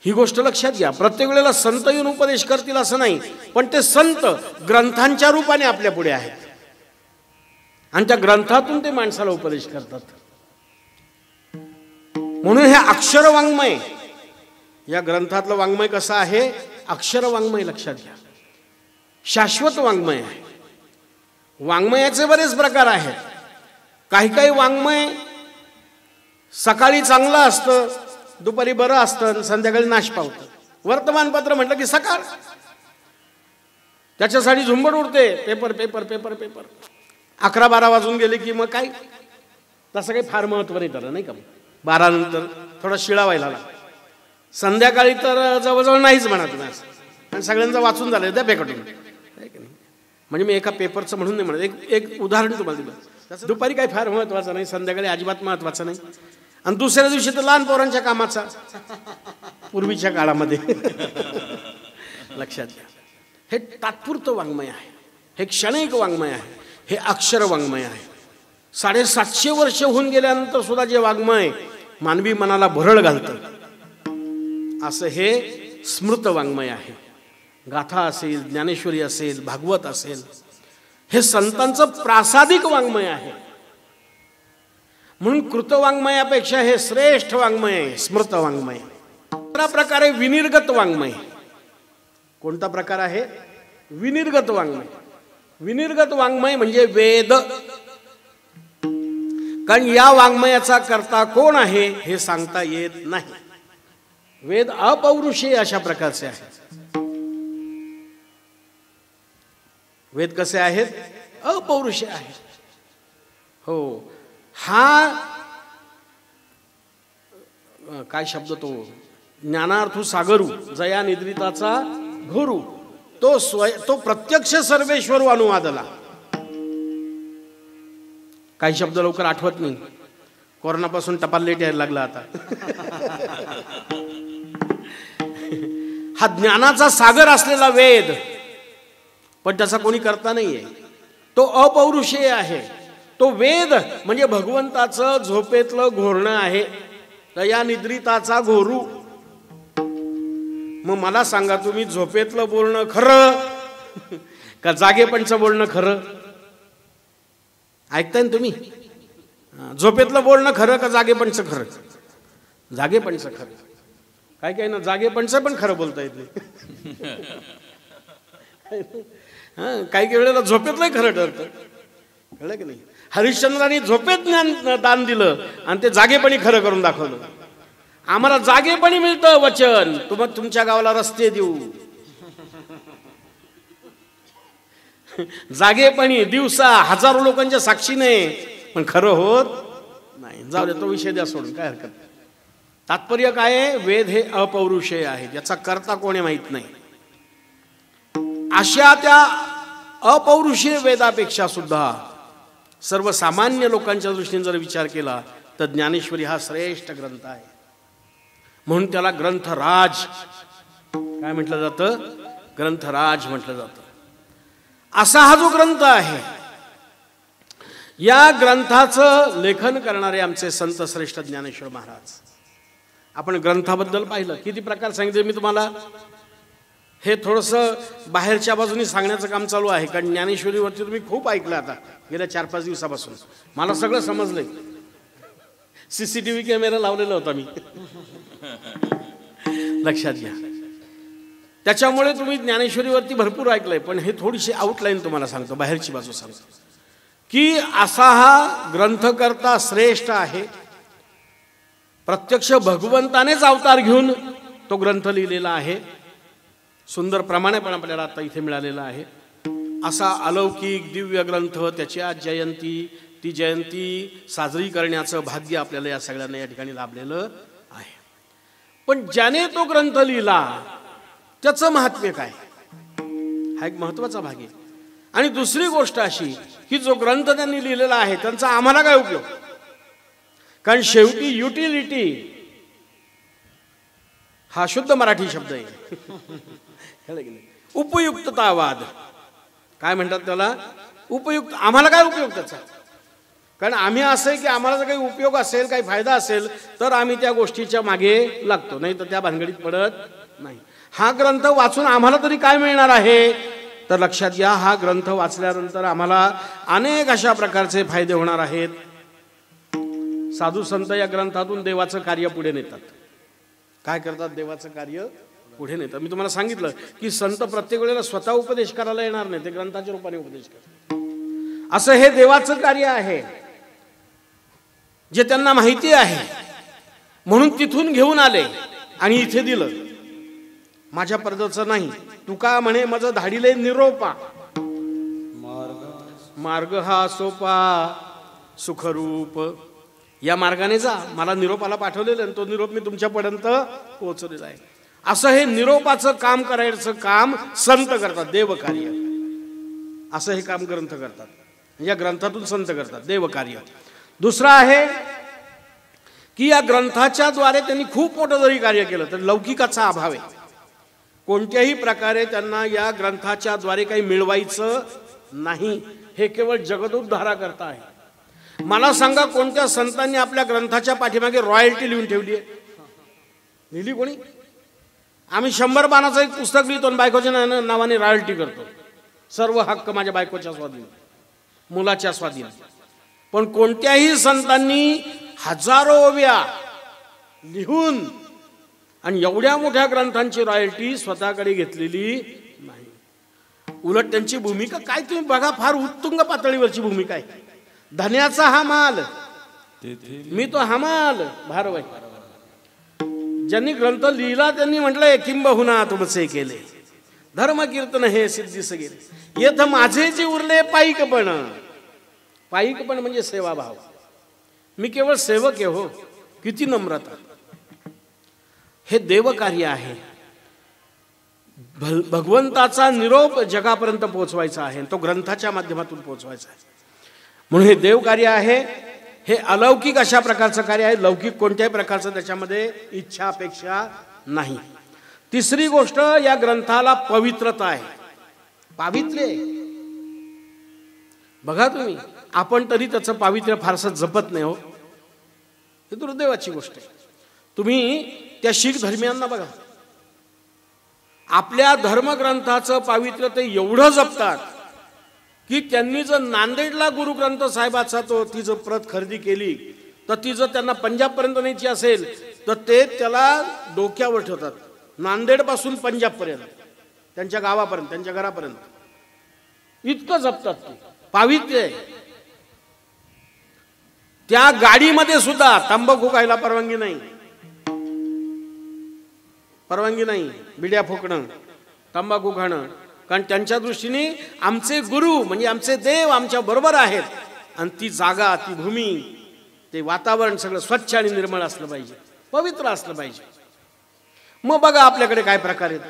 ही गोष्ट लक्षात घ्या. प्रत्येक वेळेला संत येऊन उपदेश करतील असं नाही, पण ते संत ग्रंथांच्या रूपाने आपल्या पुढे आहेत आणि त्या ग्रंथातून ते माणसाला उपदेश करतात. म्हणून हे अक्षर वाङ्मय, या ग्रंथातलं वाङ्मय कसं आहे? अक्षर वाङ्मय. लक्षात घ्या, शाश्वत वाङ्मय आहे. वाङ्मयाचे बरेच प्रकार आहेत. काही काही वाङ्मय सकाळी चांगलं असतं, दुपारी बरं असतं, संध्याकाळी नाश पावतं. वर्तमानपत्र म्हटलं की सकाळ, त्याच्यासाठी झुंबड उडते, पेपर पेपर पेपर पेपर. 11-12 वाजून गेले की मग काय, तसं काही फार महत्व नाही त्याला, नाही का? 12 नंतर थोडा शिळा व्हायला लागला. संध्याकाळी तर जवळजवळ नाहीच म्हणा तुम्ही असं, आणि सगळ्यांचं वाचून झालं त्या पेकटून. म्हणजे मी एका पेपरचं म्हणून नाही म्हणत, एक उदाहरण तुम्हाला दिलं. दुपारी काही फार महत्वाचं नाही, संध्याकाळी अजिबात महत्वाचं नाही, आणि दुसऱ्या दिवशी तर लहान पोरांच्या कामाचा, पूर्वीच्या काळामध्ये. लक्षात घ्या, हे तात्पुरतं वाङ्मय आहे, हे क्षणिक वाङ्मय आहे, हे अक्षर वाङ्मय आहे. 750 वर्ष होऊन गेल्यानंतर सुद्धा जे वाङ्मय मानवी मनाला भरळ घालतं असं हे स्मृत वाङ्मय आहे. गाथा असेल, ज्ञानेश्वरी असेल, भागवत असेल, हे संतांचं प्रासादिक वाङ्मय आहे. म्हणून कृतवाङ्मयापेक्षा हे श्रेष्ठ वाङ्मय आहे, स्मृत वाङ्मय. दुसरा प्रकार आहे विनिर्गत वाङ्मय. कोणता प्रकार आहे? विनिर्गत वाङ्मय. विनिर्गत वाङ्मय म्हणजे वेद. कारण या वाङ्मयाचा कर्ता कोण आहे हे सांगता येत नाही. वेद अपौरुषेय अशा प्रकारचे आहेत. वेद कसे आहेत? अपौरुषेय आहेत. हो, हा काय शब्द तो, ज्ञानार्थू सागरू जया निद्रिताचा घोरू, तो प्रत्यक्ष सर्वेश्वर अनुवादला. काही शब्द लवकर आठवत नाही, कोरोनापासून टपाल लेट यायला लागला आता. हा ज्ञानाचा सागर असलेला वेद, पण त्याचा कोणी करता नाहीये. तो अपौरुषेय आहे. तो वेद म्हणजे भगवंताचं झोपेतलं घोरणं आहे, या निद्रिताचा घोरू. मग मला सांगा, तुम्ही झोपेतलं बोलणं खरं का जागेपणचं बोलणं खरं? ऐकताय ना तुम्ही? झोपेतलं बोलणं खरं का जागेपणचं खरं? जागेपणचं खरं. काय काय ना जागेपणचं पण खरं बोलता येत नाही. काही काही वेळेला झोपेतलंही खरं ठरतं. कळलं की नाही? हरिश्चंद्रांनी झोपेत ज्ञान दान दिलं आणि ते जागेपणी खरं करून दाखवलं. आम्हाला जागेपणी मिळतं वचन, मग तुमच्या गावाला रस्ते देऊ. जागेपणी दिवसा हजारो लोकांच्या साक्षीने, पण खरं होत नाही. जाऊ दे, तो विषय द्या सोडून, काय हरकत. तात्पर्य काय आहे? वेद हे अपौरुषेय आहे, याचा कर्ता कोणी माहित नाही. अशा त्या अपौरुषेय वेदापेक्षा सुद्धा सर्वसामान्य लोकांच्या दृष्टीने जर विचार केला तर ज्ञानेश्वरी हा श्रेष्ठ ग्रंथ आहे. म्हणून त्याला ग्रंथराज काय म्हटलं जातं? ग्रंथराज म्हटलं जातं. असा हा जो ग्रंथ आहे, या ग्रंथाचं लेखन करणारे आमचे संत श्रेष्ठ ज्ञानेश्वर महाराज. आपण ग्रंथाबद्दल पाहिलं, किती प्रकार सांगितले मी तुम्हाला. हे थोडंसं बाहेरच्या बाजूने सांगण्याचं काम चालू आहे, कारण ज्ञानेश्वरीवरती तुम्ही खूप ऐकलं आता गेल्या 4-5 दिवसापासून. मला सगळं समजलंय. CCTV कॅमेरा लावलेला होता मी, लक्षात घ्या. त्याच्यामुळे तुम्ही ज्ञानेश्वरीवरती भरपूर ऐकलंय. पण हे थोडीशी आउटलाईन तुम्हाला सांगतो, बाहेरची बाजू सांगतो, की असा हा ग्रंथकर्ता श्रेष्ठ आहे. प्रत्यक्ष भगवंतानेच अवतार घेऊन तो ग्रंथ लिहिलेला आहे. सुंदर प्रमाणे पण आपल्याला आता इथे मिळालेला आहे. असा अलौकिक दिव्य ग्रंथ, त्याची आज जयंती, ती जयंती साजरी करण्याचं भाग्य आपल्याला या सगळ्यांना या ठिकाणी लाभलेलं आहे. पण ज्याने तो ग्रंथ लिहिला त्याचं महात्म्य काय, हा एक महत्वाचा भाग आहे. आणि दुसरी गोष्ट अशी की जो ग्रंथ त्यांनी लिहिलेला आहे त्यांचा आम्हाला काय उपयोग? कारण शेवटी युटिलिटी हा शुद्ध मराठी शब्द आहे. उपयुक्ततावाद काय म्हणतात त्याला? उपयुक्त. आम्हाला काय उपयोग त्याचा? कारण आम्ही असं आहे की आम्हाला जर काही उपयोग असेल, काही फायदा असेल तर आम्ही त्या गोष्टीच्या मागे लागतो, नाही तर त्या भानगडीत पडत नाही. हा ग्रंथ वाचून आम्हाला तरी काय मिळणार आहे? तर लक्षात घ्या, हा ग्रंथ वाचल्यानंतर आम्हाला अनेक अशा प्रकारचे फायदे होणार आहेत. साधू संत या ग्रंथातून देवाचं कार्य पुढे नेतात. काय करतात? देवाचं कार्य पुढे नेतात. मी तुम्हाला सांगितलं की संत प्रत्येक वेळेला स्वतः उपदेश करायला येणार नाही, ते ग्रंथाच्या रूपाने उपदेश करतात. असं हे देवाचं कार्य आहे जे त्यांना माहिती आहे, म्हणून तिथून घेऊन आले आणि इथे दिलं. माझ्या पद्धतीचं नाही. तुका म्हणे माझं धाडिले निरोपा, मार्ग हा सोपा सुखरूप. या मार्गाने जा, मला निरोपाला पाठवलेलं आणि तो निरोप मी तुमच्यापर्यंत पोहोचवलेला आहे. असं हे निरोपाचं काम करायचं काम संत करतात, देव कार्य. असं हे काम ग्रंथ करतात, या ग्रंथातून संत करतात देव कार्य. दुसरं आहे की या ग्रंथाच्या द्वारे त्यांनी खूप मोठं जरी कार्य केलं तर लौकिकाचा अभाव आहे. कोणत्याही प्रकारे त्यांना या ग्रंथाच्या द्वारे काही मिळवायचं नाही. हे केवळ जगदोद्धारा करता आहे. मला सांगा, कोणत्या संतांनी आपल्या ग्रंथाच्या पाठीमागे रॉयल्टी लिहून ठेवली आहे? लिहिली कोणी? आम्ही 100 पानाचं एक पुस्तक लिहितो आणि बायकोच्या नावाने रॉयल्टी करतो. सर्व हक्क माझ्या बायकोच्या स्वाधीन, मुलाच्या स्वाधीन. पण कोणत्याही संतांनी हजारो ओव्या लिहून आणि एवढ्या मोठ्या ग्रंथांची रॉयल्टी स्वतःकडे घेतलेली नाही. उलट त्यांची भूमिका काय तुम्ही बघा, फार उत्तुंग पातळीवरची भूमिका आहे. धन्याचा हा माल, मी तो हमाल भारवाई. ज्यांनी ग्रंथ लिहिला त्यांनी म्हटलंय किंबहुना तुमचे केले धर्म कीर्तन हे सिद्धीस गेले येथ माझे जे उरले पाईकपण म्हणजे सेवाभाव. मी केवळ सेवक आहे हो. किती नम्रता. हे देवकार्य आहे. भगवंताचा निरोप जगापर्यंत पोहोचवायचा आहे. तो ग्रंथाच्या माध्यमातून पोहोचवायचा आहे. म्हणून हे देवकार्य आहे. हे अलौकिक अशा प्रकारचं कार्य आहे. लौकिक कोणत्याही प्रकारचं त्याच्यामध्ये इच्छा अपेक्षा नाही. तिसरी गोष्ट या ग्रंथाला पवित्रता आहे. पावित्र्य बघा तुम्ही. आपण तरी त्याचं पावित्र्य फारसं जपत नाही हो. हे दुर्दैवाची गोष्ट आहे. तुम्ही त्या शीख धर्मियांना बघा. आपल्या धर्मग्रंथाचं पावित्र्य ते एवढं जपतात की त्यांनी जर नांदेडला गुरु ग्रंथ साहेबाचा ती जर प्रत खरेदी केली तर ती जर त्यांना पंजाबपर्यंत न्यायची असेल तर ते त्याला डोक्यावर ठेवतात. नांदेडपासून पंजाबपर्यंत त्यांच्या गावापर्यंत त्यांच्या घरापर्यंत इतकं जपतात. ते पावित्र्य आहे. त्या गाडीमध्ये सुद्धा तंबाखू खायला परवानगी नाही. बिड्या फुकणं तंबाखू खाणं. कारण त्यांच्या दृष्टीने आमचे गुरु म्हणजे आमचे देव आमच्या बरोबर आहेत. आणि ती जागा ती भूमी ते वातावरण सगळं स्वच्छ आणि निर्मळ असलं पाहिजे. पवित्र असलं पाहिजे. मग बघा आपल्याकडे काय प्रकार येतो.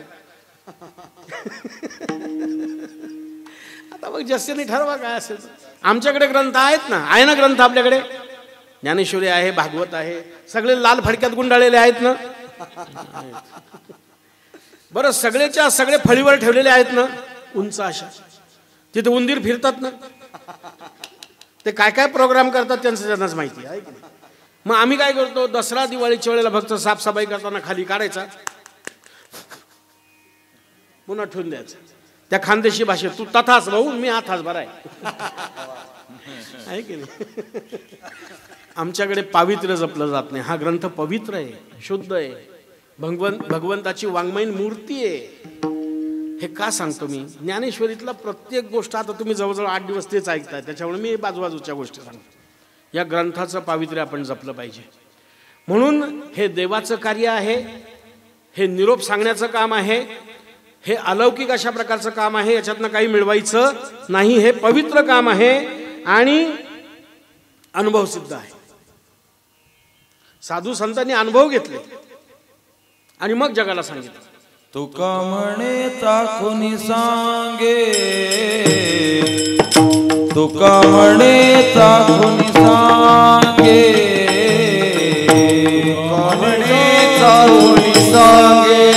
आता मग जस्याने ठरवा काय असेल. आमच्याकडे ग्रंथ आहेत ना. आहे ना ग्रंथ आपल्याकडे. ज्ञानेश्वरी आहे भागवत आहे. सगळे लाल फडक्यात गुंडाळलेले आहेत ना. बरं सगळेच्या सगळे फळीवर ठेवलेले आहेत ना उंच अशा. तिथे उंदीर फिरतात ना. ते काय काय प्रोग्राम करतात त्यांनाच माहिती आहे. मग आम्ही काय करतो दसरा दिवाळीच्या वेळेला फक्त साफसफाई करताना खाली काढायचा पुन्हा ठेवून द्यायचा. त्या खानदेशी भाषेत तू तथाच भाऊ मी हाताच भराय आहे की नाही. आमच्याकडे पावित्र्य जपलं जात नाही. हा ग्रंथ पवित्र आहे शुद्ध आहे. भगवंताची वाङ्मयीन मूर्ती आहे. हे का सांगतो मी. ज्ञानेश्वरीतला प्रत्येक गोष्ट आता तुम्ही जवळजवळ 8 दिवस तेच ऐकताय त्याच्यामुळे मी बाजूबाजूच्या गोष्टी सांगतो. या ग्रंथाचं पावित्र्य आपण जपलं पाहिजे. म्हणून हे देवाचं कार्य आहे. हे निरोप सांगण्याचं काम आहे. हे अलौकिक अशा प्रकारचं काम आहे. याच्यातनं काही मिळवायचं नाही. हे पवित्र काम आहे आणि अनुभव सिद्ध आहे. साधू संतांनी अनुभव घेतले आणि मग जगाला सांगितलं. तुका म्हणे चाखुनी सांगे तुका म्हणे चाखुनी सांगे म्हणे चाखुनी सांगे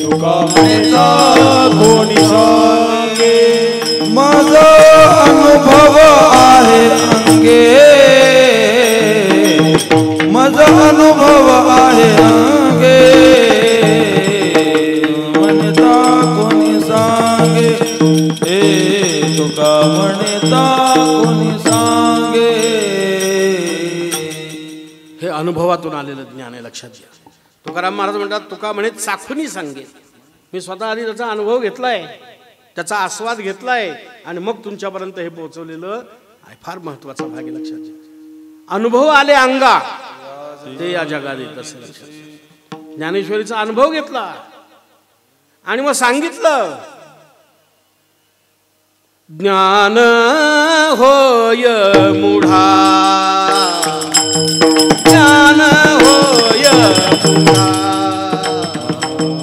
तुका म्हणे चाखुनी सांगे माझा अनुभव आहे अंगे माझा अनुभव आहे अंगे म्हणता कोणी सांगे तुका म्हणता कोणी सांगे. हे अनुभवातून आलेलं ज्ञान आहे. लक्षात घ्या. तुकाराम महाराज म्हणतात तुका म्हणे चाखुनी सांगे. मी स्वतः आधी त्याचा अनुभव घेतलाय त्याचा आस्वाद घेतलाय आणि मग तुमच्यापर्यंत हे पोहोचवलेलं आहे. फार महत्वाचा भाग आहे. लक्षात घ्या. अनुभव आले अंगा ते या जगात येत असेल. ज्ञानेश्वरीचा अनुभव घेतला आणि मग सांगितलं. ज्ञान होय मुढा ज्ञान होय मुढा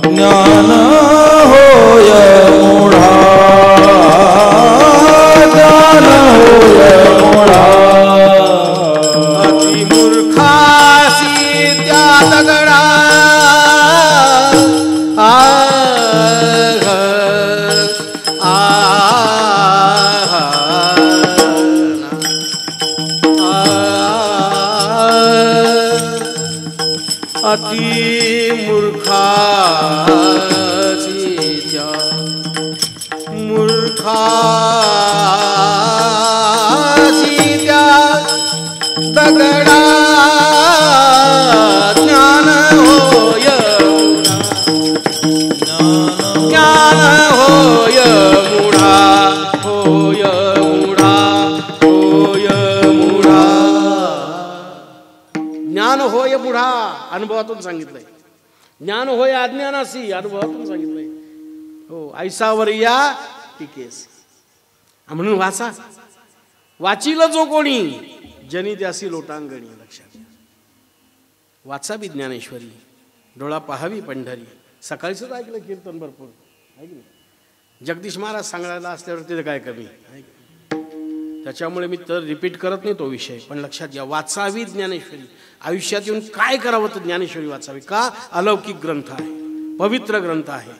ज्ञान होय मुढा ज्ञान होय मुढा अति मूर्खासी त्या दगडा अति मूर्खासी त्या मूर्खासी त्या दगडा ज्ञान होय ज्ञान होय मुढा होय मुढा होय मुढा ज्ञान होय मुढा. अनुभवातून सांगितलंय. ज्ञान होय अज्ञानासी, अनुभवातून सांगितलंय. हो, ऐसावर या टिकेस. म्हणून वाचा. वाचिल जो कोणी जनी त्यासी लोटांगणी. लक्षात घ्या. वाचावी ज्ञानेश्वरी, डोळा पहावी पंढरी. सकाळीच ऐकलं कीर्तन भरपूर, ऐकलं. जगदीश महाराज सांगायला असल्यावर तिथे काय कमी. त्याच्यामुळे मी तर रिपीट करत नाही तो विषय. पण लक्षात घ्या, वाचावी ज्ञानेश्वरी. आयुष्यात येऊन काय करावं तर ज्ञानेश्वरी वाचावी. का? अलौकिक ग्रंथ आहे, पवित्र ग्रंथ आहे.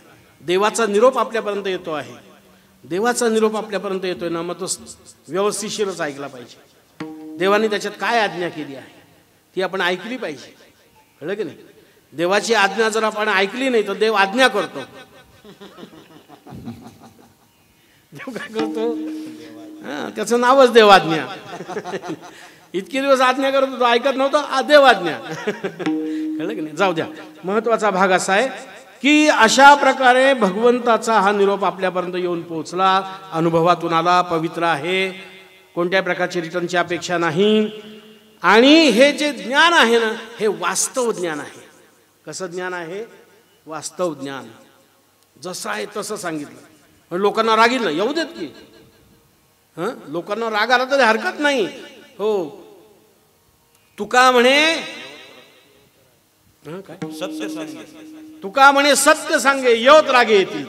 देवाचा निरोप आपल्यापर्यंत येतो आहे. देवाचा निरोप आपल्यापर्यंत येतोय ना, मग तो व्यवस्थितशीरच ऐकला पाहिजे. देवाने त्याच्यात काय आज्ञा केली आहे ती आपण ऐकली पाहिजे. कळलं की नाही? देवाची आज्ञा जर आपण ऐकली नाही तर देव आज्ञा करतो. देव काय करतो? त्याचं नावच देवाज्ञा. इतके दिवस आज्ञा करत होतो, ऐकत नव्हतं, देवाज्ञा. कळलं की नाही? जाऊ द्या. महत्वाचा भाग असा आहे की अशा प्रकारे भगवंताचा हा निरोप आपल्यापर्यंत येऊन पोहोचला, अनुभवातून आला, पवित्र आहे, कोणत्या प्रकारची रिटर्नची अपेक्षा नाही. आणि हे जे ज्ञान आहे ना, हे वास्तव ज्ञान आहे. कसं ज्ञान आहे? वास्तव ज्ञान. जसं आहे तसं सांगितलं. लोकांना राग येईल ना, येऊ देत की. लोकांना राग आला तरी हरकत नाही. हो, तुका म्हणे काय? सत्य सांगे. तुका म्हणे सत्य सांगे येवत रागे येतील.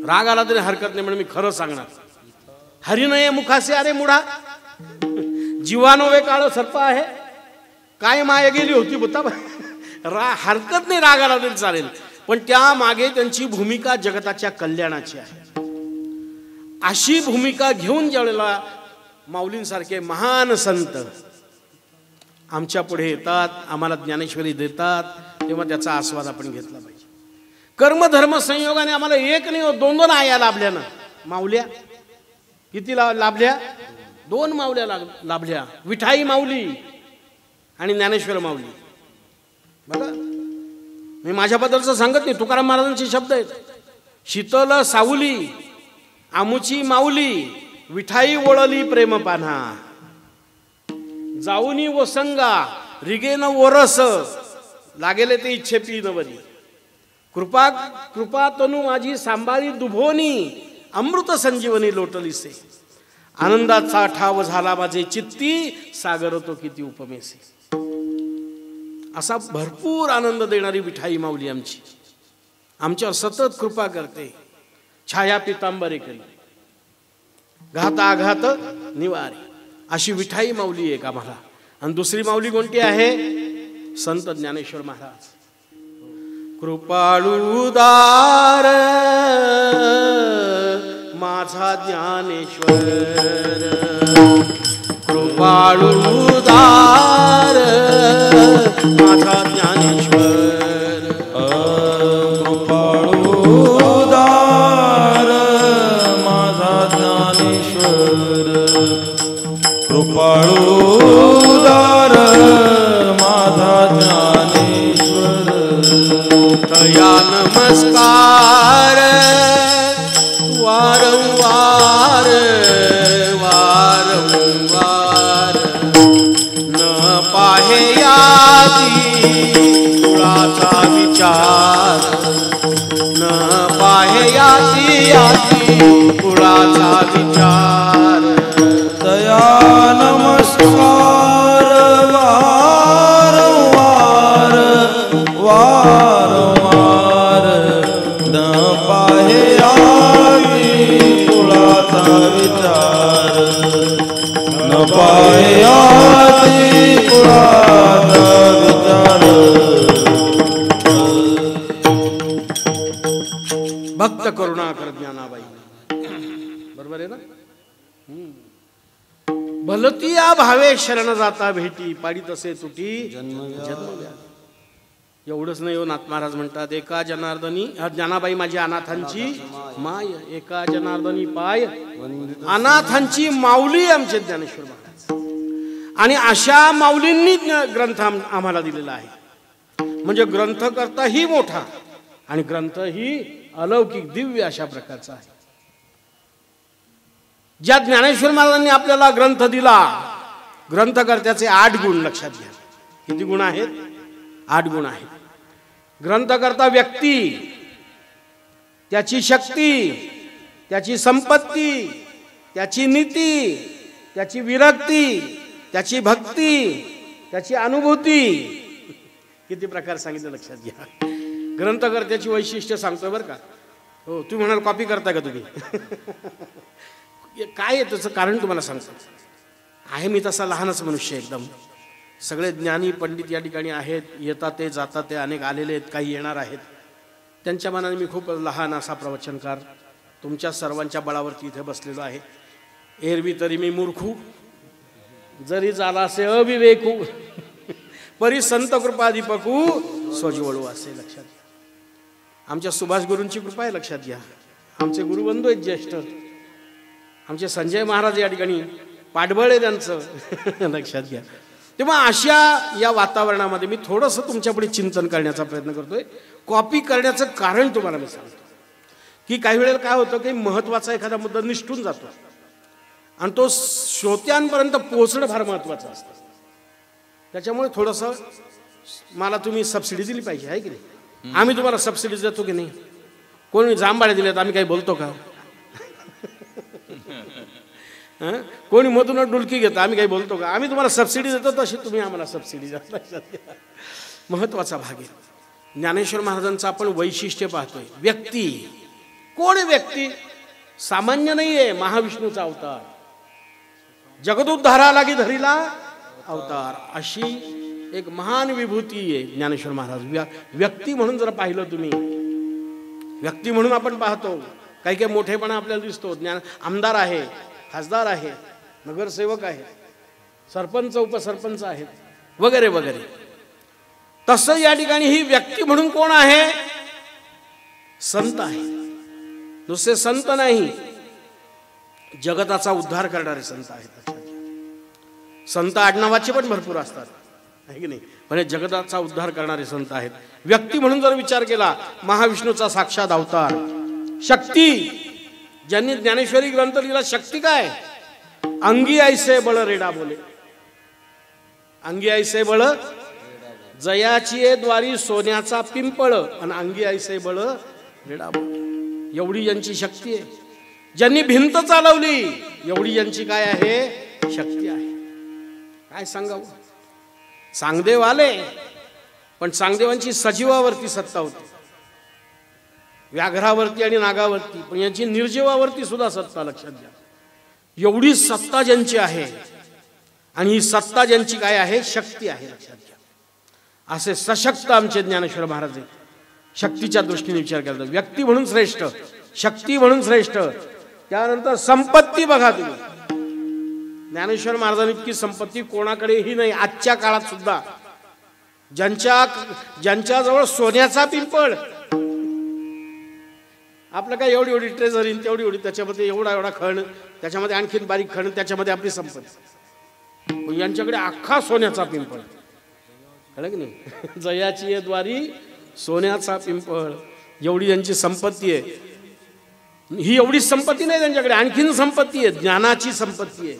राग आला तरी हरकत नाही म्हणे, मी खरं सांगणार. हरिनये मुखासे अरे मुढा, जीवानोवे काळ सर्प आहे, काय माया गेली होती बुता. हरकत नाही, राग आला तरी चालेल. पण त्या मागे त्यांची भूमिका जगताच्या कल्याणाची आहे. अशी भूमिका घेऊन ज्यावेळेला माऊलींसारखे महान संत आमच्या पुढे येतात, आम्हाला ज्ञानेश्वरी देतात, तेव्हा त्याचा आस्वाद आपण घेतला पाहिजे. कर्मधर्म संयोगाने आम्हाला एक नाही, दोन दोन आया लाभल्या ना. माऊल्या किती लाभल्या? 2 माऊल्या लाभल्या. विठाई माऊली आणि ज्ञानेश्वर माऊली. बघा, मी माझ्याबद्दलचं सांगत नाही, तुकाराम महाराजांचे शब्द आहेत. शीतल सावली आमुची माऊली, विठाई वळली प्रेम पान्हा, जाऊनी वसंगा रिगेन वरस, लागेले ते इच्छे पीनवरी, कृपा कृपा तनु माझी सांभाळी दुभोनी, अमृत संजीवनी लोटलीसे, आनंदाचा ठाव झाला माझे चित्ती, सागर तो किती उपमेसे. असा भरपूर आनंद देणारी विठाई माऊली आमची, आमच्यावर सतत कृपा करते. छाया पितांबरे करी, घाताघात निवारी, अशी विठाई माऊली एक आम्हाला. आणि दुसरी माऊली कोणती आहे? संत ज्ञानेश्वर महाराज. कृपाळुदार माझा ज्ञानेश्वर, कृपाळुदार माझा ज्ञानेश्वर, कृपाळुदार माझा ज्ञानेश्वर, कृपाळुदार माझा ज्ञानेश्वर. तया नमस्कार वारंवार वारंवार, न पाहे यादी कुळाचा विचार, न पाहे यादी कुळाचा विचार. दया नमस्कार वारंवार वारंवार, न पाहे आदी कुळाचा विचार, न पाहे आदी कुळाचा विचार. भक्त करुणाकर ज्ञानाबाई. बरोबर आहे ना? भलतिया भावे शरण जाता भेटी, पाडी तसे तुटी जन्म. एवढंच नाही हो, नाथ महाराज म्हणतात, एका जनार्दनी, ज्ञानाबाई माझी अनाथांची माय, एका जनार्दनी पाय अनाथांची माऊली आमचे ज्ञानेश्वर महाराज. आणि अशा माऊलींनी ग्रंथ आम्हाला दिलेला आहे. म्हणजे ग्रंथकर्ता ही मोठा आणि ग्रंथ ही अलौकिक दिव्य अशा प्रकारचा आहे. ज्या ज्ञानेश्वर महाराजांनी आपल्याला ग्रंथ दिला, ग्रंथकर्त्याचे 8 गुण लक्षात घ्या. किती गुण आहेत? 8 गुण आहेत. ग्रंथकर्ता व्यक्ती, त्याची शक्ती, त्याची संपत्ती, त्याची नीती, त्याची विरक्ती, त्याची भक्ती, त्याची अनुभूती. किती प्रकार सांगितलं लक्षात घ्या. ग्रंथकर्त्याची वैशिष्ट्य सांगतोय बरं का. हो, तुम्ही म्हणाल कॉपी करताय का तुम्ही? काय आहे त्याचं कारण तुम्हाला सांगतो. आहे मी तसा लहानच मनुष्य एकदम. सगळे ज्ञानी पंडित या ठिकाणी आहेत, येतात ते जातात ते, अनेक आलेले आहेत, काही येणार आहेत. त्यांच्या मनाने मी खूप लहान असा प्रवचनकार तुमच्या सर्वांच्या बळावरती इथे बसलेलो आहे. एरवी तरी मी मूर्खू, जरी झाला असे अविवेकू, परी संत कृपाधिपकू स्वजवळू असे. लक्षात घ्या. आमच्या सुभाष गुरूंची कृपा आहे, लक्षात घ्या. आमचे गुरुबंधू आहेत ज्येष्ठ, आमचे संजय महाराज या ठिकाणी पाठबळ आहे त्यांचं. लक्षात घ्या. तेव्हा अशा या वातावरणामध्ये मी थोडंसं तुमच्यापुढे चिंतन करण्याचा प्रयत्न करतोय. कॉपी करण्याचं कारण तुम्हाला मी सांगतो की काही वेळेला काय होतं की महत्त्वाचा एखादा मुद्दा निष्ठून जातो आणि तो श्रोत्यांपर्यंत पोहोचणं फार महत्त्वाचं असतं. त्याच्यामुळे थोडंसं मला तुम्ही सबसिडी दिली पाहिजे, आहे की नाही? आम्ही तुम्हाला सबसिडी देतो की नाही? कोणी जांभाळे दिलेत आम्ही काही बोलतो का? कोणी मधून डुलकी घेतं आम्ही काही बोलतो का? आम्ही तुम्हाला सबसिडी देतो तशी तुम्ही आम्हाला सबसिडी द्या. महत्वाचा भाग आहे. ज्ञानेश्वर महाराजांचं आपण वैशिष्ट्य पाहतोय. व्यक्ती, कोण व्यक्ती? सामान्य नाहीये, महाविष्णूचा अवतार. जगदुद्धारा लागी धरिला अवतार, अशी एक महान विभूती आहे ज्ञानेश्वर महाराज. व्यक्ती म्हणून जर पाहिलं तुम्ही, व्यक्ती म्हणून आपण पाहतो काही काही मोठेपणा आपल्याला दिसतो. आमदार आहे, खासदार आहे, नगरसेवक आहे, सरपंच उपसरपंच आहेत, वगैरे वगैरे. तसं या ठिकाणी ही व्यक्ती म्हणून कोण आहे? संत आहे. नुसते संत नाही, जगताचा उद्धार करणारे संत आहेत. संत आडनावाचे पण भरपूर असतात, आहे की नाही? पण हे जगताचा उद्धार करणारे संत आहेत. व्यक्ती म्हणून जर विचार केला, महाविष्णूचा साक्षात अवतार. शक्ती, ज्यांनी ज्ञानेश्वरी ग्रंथ लिहिला, शक्ती काय? अंगी ऐसे बळ रेडा बोले. अंगी ऐसे बळ, जयाची द्वारी सोन्याचा पिंपळ, आणि अंगी ऐसे बळ रेडा बोले. एवढी यांची शक्ती आहे. ज्यांनी भिंत चालवली, एवढी यांची काय आहे? शक्ती आहे. काय सांगावं? चांगदेव आले, पण चांगदेवांची सजीवावरती सत्ता होती, व्याघ्रावरती आणि नागावरती, पण यांची निर्जीवावरती सुद्धा सत्ता. लक्षात घ्या. एवढी सत्ता ज्यांची आहे, आणि ही सत्ता ज्यांची काय आहे? शक्ती आहे. लक्षात घ्या. असे सशक्त आमचे ज्ञानेश्वर महाराज आहेत. शक्तीच्या दृष्टीने विचार केला तर व्यक्ती म्हणून श्रेष्ठ, शक्ती म्हणून श्रेष्ठ. त्यानंतर संपत्ती बघा तुम्ही. ज्ञानेश्वर महाराजांनी इतकी संपत्ती कोणाकडेही नाही. आजच्या काळात सुद्धा ज्यांच्याजवळ सोन्याचा पिंपळ, आपलं काय एवढी एवढी ट्रेझरी, तेवढी एवढी त्याच्यामध्ये एवढा एवढा खण, त्याच्यामध्ये आणखीन बारीक खण, त्याच्यामध्ये आपली संपत्ती. यांच्याकडे अख्खा सोन्याचा पिंपळ, कळलं की नाही? जयाची द्वारी सोन्याचा पिंपळ, एवढी यांची संपत्ती आहे. ही एवढी संपत्ती नाही त्यांच्याकडे, आणखीन संपत्ती आहे. ज्ञानाची संपत्ती आहे.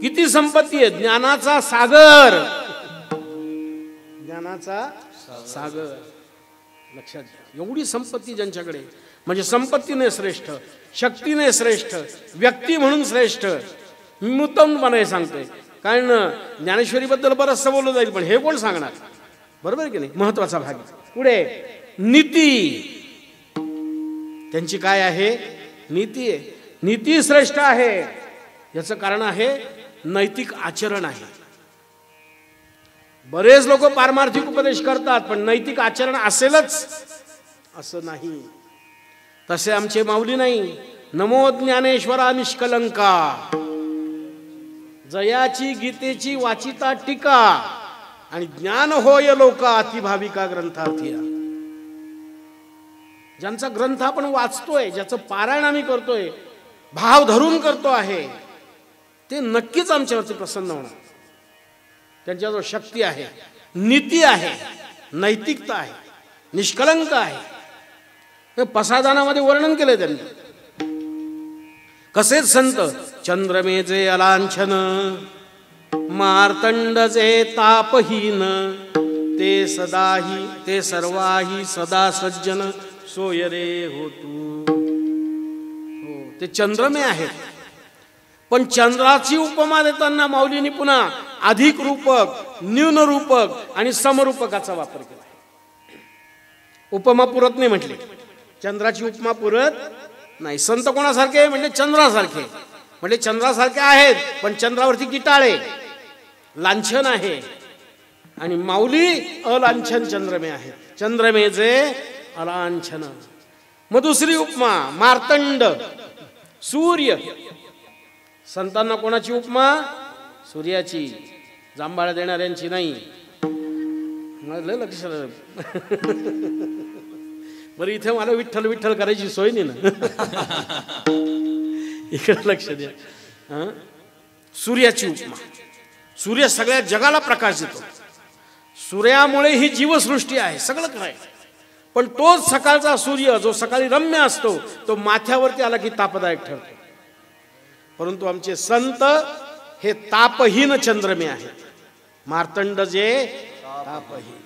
किती संपत्ती आहे? ज्ञानाचा सागर, ज्ञानाचा सागर. लक्षात घ्या. एवढी संपत्ती ज्यांच्याकडे, म्हणजे संपत्तीने श्रेष्ठ, शक्तीने श्रेष्ठ, व्यक्ती म्हणून श्रेष्ठ. मी उत्तमपणे सांगतोय, कारण ज्ञानेश्वरीबद्दल बरंचसं बोललं जाईल, पण हे कोण सांगणार? बरोबर आहे की नाही? महत्वाचा भाग. पुढे नीती, त्यांची काय आहे? नीती आहे. नीती श्रेष्ठ आहे. याचं कारण आहे नैतिक आचरण आहे. बरेच लोक पारमार्थिक उपदेश करतात, पण नैतिक आचरण असेलच असं नाही. तसे आमचे माऊली नाही. नमो ज्ञानेश्वरा निष्कलंका, जयाची गीतेची वाचिता टीका, आणि ज्ञान होय लोका अतिभाविका ग्रंथार्थिया. ज्यांचा ग्रंथ आपण वाचतोय, ज्याचं पारायण आम्ही करतोय, भाव धरून करतो आहे, ते नक्कीच आमच्यावरती प्रसन्न होणार. त्यांच्याजवळ शक्ती आहे, नीती आहे, नैतिकता आहे, निष्कलंक आहे. पसादानामध्ये वर्णन केलंय त्यांनी. कसे संत? चंद्रमेजे अलांछन, मार्तंडचे तापहीन, ते सदाही ते सर्वाही सदा सज्जन सोय रे हो तू. हो, ते चंद्रमय आहेत. पण चंद्राची उपमा देताना माऊलींनी पुन्हा अधिक रूपक, न्यून रूपक आणि समरूपकाचा वापर केला. उपमा पुरत नाही म्हटले, चंद्राची उपमा पुरत नाही. संत कोणासारखे म्हणजे चंद्रासारखे, म्हणजे चंद्रासारखे आहेत पण चंद्रावरती किटाळे, लांछन आहे. आणि माऊली अलांछन चंद्रमे आहेत, चंद्रमेचे अलांछन. मग दुसरी उपमा मार्तंड, सूर्य. संतांना कोणाची उपमा? सूर्याची, जांभाळा देणाऱ्यांची नाही. लय लक्ष. बरं, इथे मला विठ्ठल विठ्ठल करायची सोय नाही ना. इकडे लक्ष द्या. सूर्याची उपमा. सूर्य सगळ्या जगाला प्रकाश देतो. सूर्यामुळे ही जीवसृष्टी आहे, सगळं काय. पण तोच सकाळचा सूर्य जो सकाळी रम्य असतो तो माथ्यावरती आला की तापदायक ठरतो. परंतु आमचे संत हे तापहीन चंद्रमे आहेत. मार्तंड जे तापहीन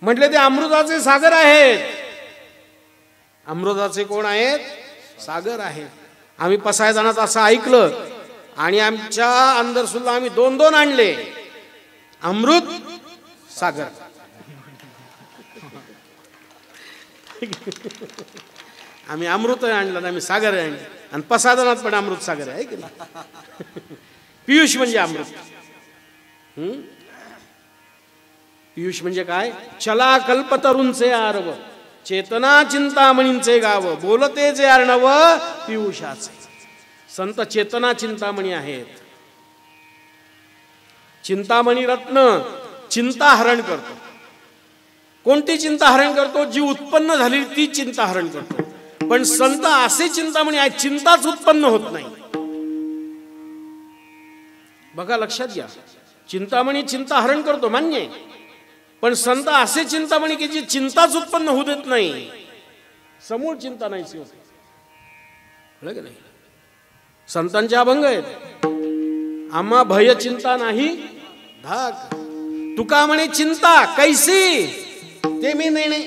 म्हटले ते अमृताचे सागर आहेत. अमृताचे कोण आहेत? सागर आहेत. आम्ही पसायदानात असं ऐकलं आणि आमच्या अंदर सुद्धा आम्ही 2-2 आणले. अमृत सागर. आम्ही अमृत आणलं, आम्ही सागर आणलं. आणि पसायदानात पण अमृत सागर आहे की नाही. पियुष म्हणजे अमृत. पियुष म्हणजे काय? चला कल्पतरूंचे आरव, चेतना चिंतामणींचे गाव, बोलते जे अर्णव पियुषाचे. संत चेतना चिंतामणी आहेत. चिंतामणी रत्न चिंता हरण करतो. कोणती चिंता हरण करतो? जी उत्पन्न झाली ती चिंता हरण करतो. पण संत असे चिंतामणी आहेत, चिंताच उत्पन्न होत नाही. बघा, लक्षात घ्या. चिंतामणी चिंता हरण करतो मान्य आहे, पण संत असे चिंतामणी की जी चिंताच उत्पन्न होऊ देत नाही. समूळ चिंता नाहीशी होते. कळलं की नाही? संतांचे अभंग आहेत. आम्हा भय चिंता नाही धाक, तुका म्हणे चिंता कैसी ते मी नेणे.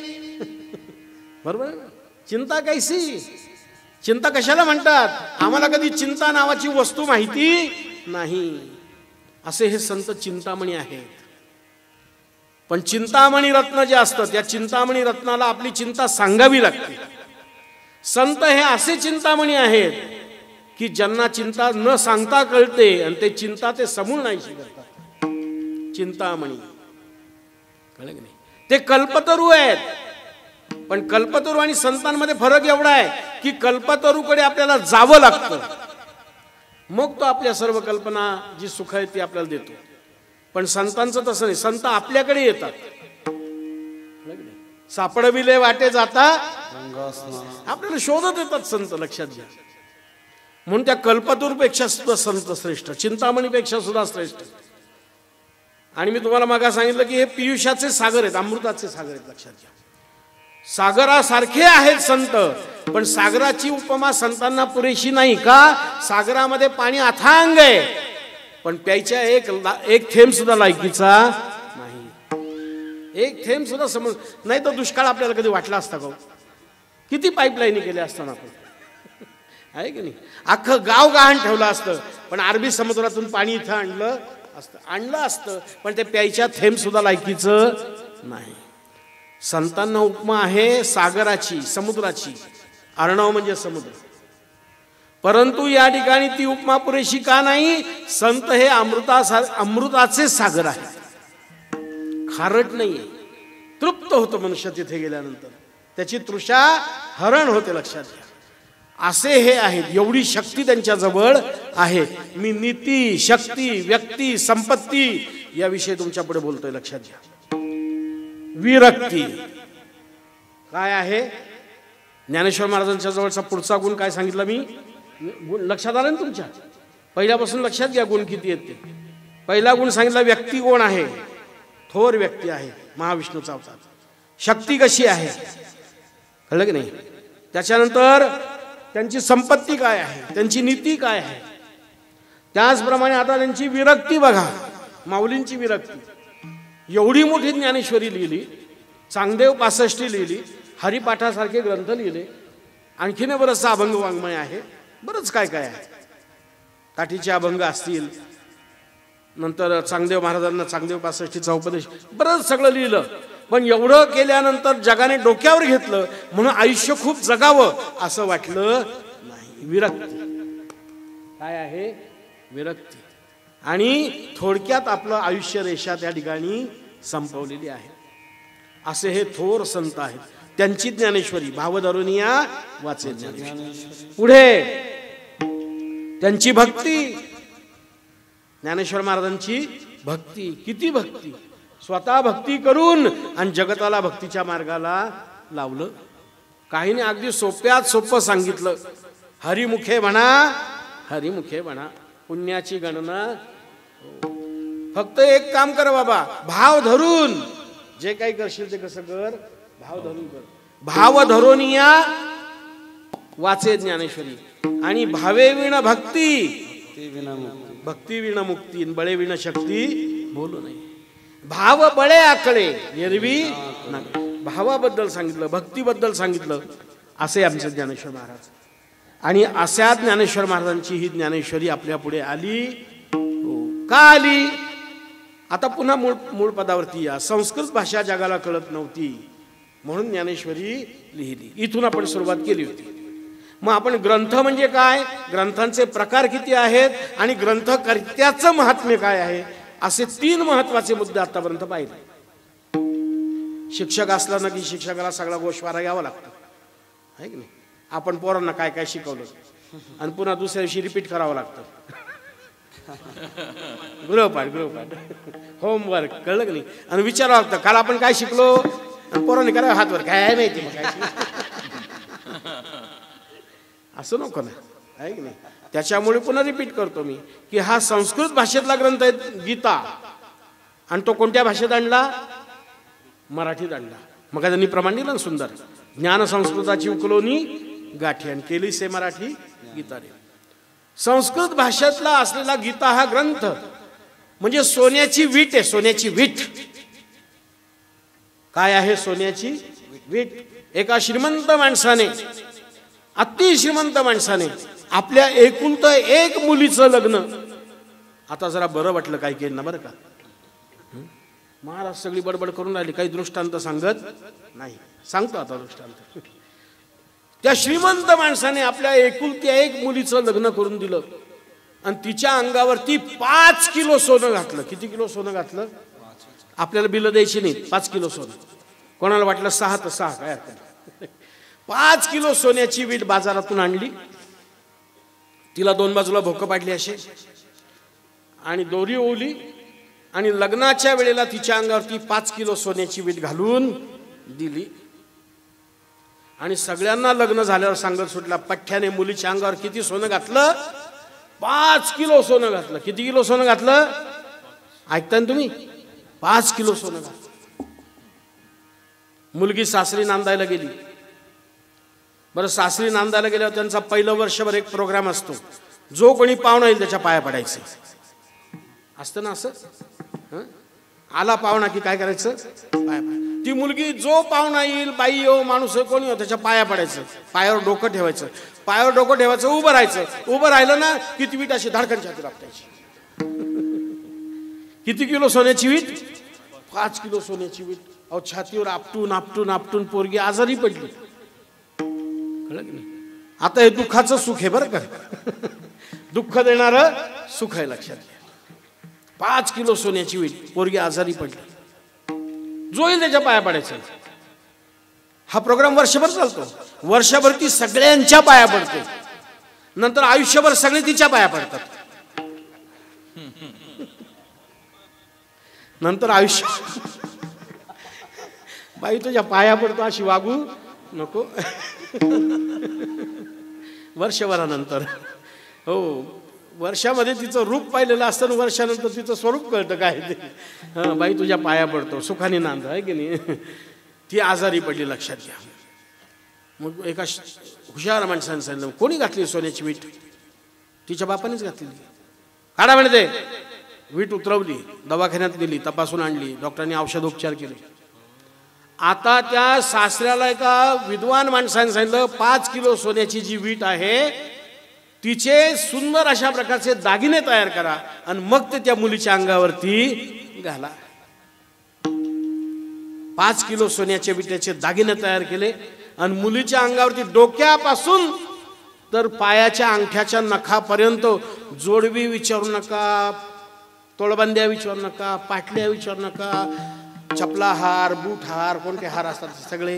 बरोबर आहे ना? चिंता कैसी. चिंता कशाला म्हणतात? आम्हाला कधी चिंता नावाची वस्तू माहिती नाही. असे हे संत चिंतामणी आहेत. पण चिंतामणी रत्न जे असतं त्या चिंतामणी रत्नाला आपली चिंता सांगावी लागते. संत हे असे चिंतामणी आहेत की ज्यांना चिंता न सांगता कळते आणि ते चिंता ते समूळ नाहीशी करतात. चिंतामणी. कळलं की नाही? ते कल्पतरू आहेत. पण कल्पतरू आणि संतांमध्ये फरक एवढा आहे की कल्पतरूकडे आपल्याला जावं लागतं, मग तो आपल्या सर्व कल्पना जी सुख आहे ती आपल्याला देतो. पण संतांचं तसं नाही. संत आपल्याकडे येतात. सापडविले वाटे जाता आपल्याला शोधत येतात संत. लक्षात घ्या. म्हणून त्या कल्पतरूपेक्षा सुद्धा संत श्रेष्ठ, चिंतामणीपेक्षा सुद्धा श्रेष्ठ. आणि मी तुम्हाला मागा सांगितलं की हे पियुषाचे सागर आहेत, अमृताचे सागर आहेत. लक्षात घ्या. सागरासारखे आहेत संत, पण सागराची उपमा संतांना पुरेशी नाही. का? सागरामध्ये पाणी अथांग आहे, पण प्यायच्या एक थेंब सुद्धा लायकीचा नाही. एक थेंब सुद्धा समज नाही तर दुष्काळ आपल्याला कधी वाटला असता का? किती पाईपलाईन केल्या असताना आपण, आहे की नाही? अख्खं गाव गहाण ठेवलं असतं, पण अरबी समुद्रातून पाणी इथं आणलं असतं, पण ते प्यायच्या थेंब सुद्धा लायकीचं नाही. संतांना उपमा आहे सागराची, समुद्राची. अर्णव म्हणजे समुद्र. परंतु या ठिकाणी ती उपमा पुरेशी का नाही? संत हे अमृताचे सागर आहेत. खारट नाहीये. तृप्त होतं मनुष्य तिथे गेल्यानंतर, त्याची तृषा हरण होते. लक्षात घ्या. असे हे आहेत. एवढी शक्ती त्यांच्या जवळ आहे. मी नीती, शक्ती, व्यक्ती, संपत्ती याविषयी तुमच्या पुढे बोलतोय. लक्षात घ्या. विरक्ती काय आहे? ज्ञानेश्वर महाराजांच्या जवळचा पुढचा गुण काय सांगितला मी? लक्षात आलं ना तुमच्या? पहिल्यापासून लक्षात घ्या गुण किती आहेत ते. पहिला गुण सांगितला व्यक्ती कोण आहे? थोर व्यक्ती आहे, महाविष्णूचा अवतार. शक्ती कशी आहे? कळलं की नाही? त्याच्यानंतर त्यांची संपत्ती काय आहे, त्यांची नीती काय आहे. त्याचप्रमाणे आता त्यांची विरक्ती बघा, माऊलींची विरक्ती. एवढी मोठी ज्ञानेश्वरी लिहिली, चांगदेव 65 लिहिली, हरिपाठासारखे ग्रंथ लिहिले, आणखीन बरंचसं अभंग वाङ्मय आहे, बरंच काय काय आहे. काठीचे अभंग असतील, नंतर चांगदेव महाराजांना चांगदेव 65चा उपदेश, बरंच सगळं लिहिलं. पण एवढं केल्यानंतर जगाने डोक्यावर घेतलं म्हणून आयुष्य खूप जगावं असं वाटलं नाही. विरक्ती काय आहे? विरक्ती. आणि थोडक्यात आपलं आयुष्य रेषा त्या ठिकाणी संपवलेली आहे. असे हे थोर संत आहेत. त्यांची ज्ञानेश्वरी भाव धरुनिया वाचे ज्ञानेश्वरी. पुढे त्यांची भक्ती, ज्ञानेश्वर महाराजांची भक्ती. किती भक्ती! स्वतः भक्ती करून आणि जगताला भक्तीच्या मार्गाला लावलं. काही नाही, अगदी सोप्यात सोपं सांगितलं. हरिमुखे म्हणा, हरिमुखे म्हणा, पुण्याची गणना. फक्त एक काम कर बाबा, भाव धरून जे काही करशील ते कसं कर, भाव धरून कर. भाव धरोनिया वाचे ज्ञानेश्वरी. आणि भावे विण भक्ती, भक्ती विण मुक्ती, बळे विण शक्ती बोलू नये. भाव बळे आकळे एरवी नाही. भावाबद्दल सांगितलं, भक्तीबद्दल सांगितलं. असे आमचे ज्ञानेश्वर महाराज. आणि अशा ज्ञानेश्वर महाराजांची ही ज्ञानेश्वरी आपल्या पुढे आली. का आली? आता पुन्हा मूळ पदावरती या. संस्कृत भाषा जगाला कळत नव्हती म्हणून ज्ञानेश्वरी लिहिली. इथून आपण सुरुवात केली होती. मग आपण ग्रंथ म्हणजे काय, ग्रंथांचे प्रकार किती आहेत आणि ग्रंथकर्त्याचं महात्म्य काय आहे, असे 3 महत्वाचे मुद्दे आतापर्यंत पाहिले. शिक्षक असला ना की शिक्षकाला सगळा गोषवारा घ्यावा लागतो, आहे की नाही. आपण पोरांना काय काय शिकवलं आणि पुन्हा दुसऱ्या दिवशी रिपीट करावं लागतं. गृहपाठ होमवर्क, कळलं की नाही. आणि विचारावं लागतं काल आपण काय शिकलो, आणि पोरांनी करावं हातवर, काय माहिती मग काय असं नको ना, आहे की नाही. त्याच्यामुळे पुन्हा रिपीट करतो मी की हा संस्कृत भाषेतला ग्रंथ आहे गीता, आणि तो कोणत्या भाषेत आणला? मराठीत आणला. मग त्यांनी प्रमाण दिलं सुंदर. ज्ञान संस्कृताची उकलोनी गाठी आणि केली से मराठी गीता रे. संस्कृत भाषेतला असलेला गीता हा ग्रंथ म्हणजे सोन्याची वीट आहे. सोन्याची वीट काय आहे? सोन्याची वीट. एका श्रीमंत माणसाने, अति श्रीमंत माणसाने आपल्या एकुलतं एक मुलीचं लग्न, आता जरा बरं वाटलं काही केलं ना बरं का. महाराज सगळी बडबड करून राहिली, काही दृष्टांत सांगत नाही. सांगतो आता दृष्टांत. त्या श्रीमंत माणसाने आपल्या एकुलत्या एक मुलीचं लग्न करून दिलं आणि तिच्या अंगावरती 5 किलो सोनं घातलं. किती किलो सोनं घातलं? आपल्याला बिलं द्यायची नाही. 5 किलो सोनं. कोणाला वाटलं 6 तर 6, काय अर्थ. 5 किलो सोन्याची वीट बाजारातून आणली. तिला 2 बाजूला भोकं पाडली असे आणि दोरी ओवली आणि लग्नाच्या वेळेला तिच्या अंगावरती 5 किलो सोन्याची वीट घालून दिली. आणि सगळ्यांना लग्न झाल्यावर सांगत सुटला, पठ्ठ्याने मुलीच्या अंगावर किती सोनं घातलं? 5 किलो सोनं घातलं. किती किलो सोनं घातलं? ऐकताय ना तुम्ही? 5 किलो सोनं घातलं. मुलगी सासरी नांदायला गेली. बरं, सासरी नांदायला गेल्यावर त्यांचा पहिलं वर्षभर एक प्रोग्राम असतो. जो कोणी पाहुणा येईल त्याच्या पाया पडायचं असतं ना. असं आला पाहुणा की काय करायचं? पाया पडायचं. ती मुलगी जो पाहुणा येईल, बाई हो माणूस हो कोणी हो, त्याच्या पाया पडायचं. पायावर डोकं ठेवायचं. पायावर डोकं ठेवायचं, उभं राहायचं. उभं राहिलं ना की ती वीट अशी धाडकन छाती आपटायची. किती किलो सोन्याची वीट? 5 किलो सोन्याची वीट. अहो, छातीवर आपटून आपटून आपटून पोरगी आजारी पडली. कळलं की नाही. आता हे दुःखाचं सुख आहे बरं का. दुःख देणारं सुख आहे, लक्षात घ्या. 5 किलो सोन्याची वीट, पोरगी आजारी पडली. जो येईल त्याच्या पाया पडायचं. हा प्रोग्राम वर्षभर चालतो. वर्षभर ती सगळ्यांच्या पाया पडते. नंतर आयुष्यभर सगळे तिच्या पाया पडतात. नंतर आयुष्य बाई तुझ्या पाया पडतो अशी वागू नको. वर्षभरानंतर हो, वर्षामध्ये तिचं रूप पाहिलेलं असतं, वर्षानंतर तिचं स्वरूप कळतं काय ते. हां, बाई तुझ्या पाया पडतो, सुखाने नांद, आहे की नाही. ती आजारी पडली, लक्षात घ्या. मग एका हुशार माणसाने सांगितलं, कोणी घातली सोन्याची वीट? तिच्या बापानेच घातली. काढा म्हणते वीट उतरवली, दवाखान्यात नेली, तपासून आणली, डॉक्टरांनी औषधोपचार केले. आता त्या सासऱ्याला एका विद्वान माणसाने सांगितलं 5 किलो सोन्याची जी वीट आहे तिचे सुंदर अशा प्रकारचे दागिने तयार करा आणि मग ते त्या मुलीच्या अंगावरती घाला. 5 किलो सोन्याच्या विट्याचे दागिने तयार केले आणि मुलीच्या अंगावरती डोक्यापासून तर पायाच्या अंगठ्याच्या नखापर्यंत जोडवी विचारू नका, तोळबंद्या विचारू नका, पाटल्या विचारू नका, चपला हार, बूट हार, कोणते हार असतात सगळे,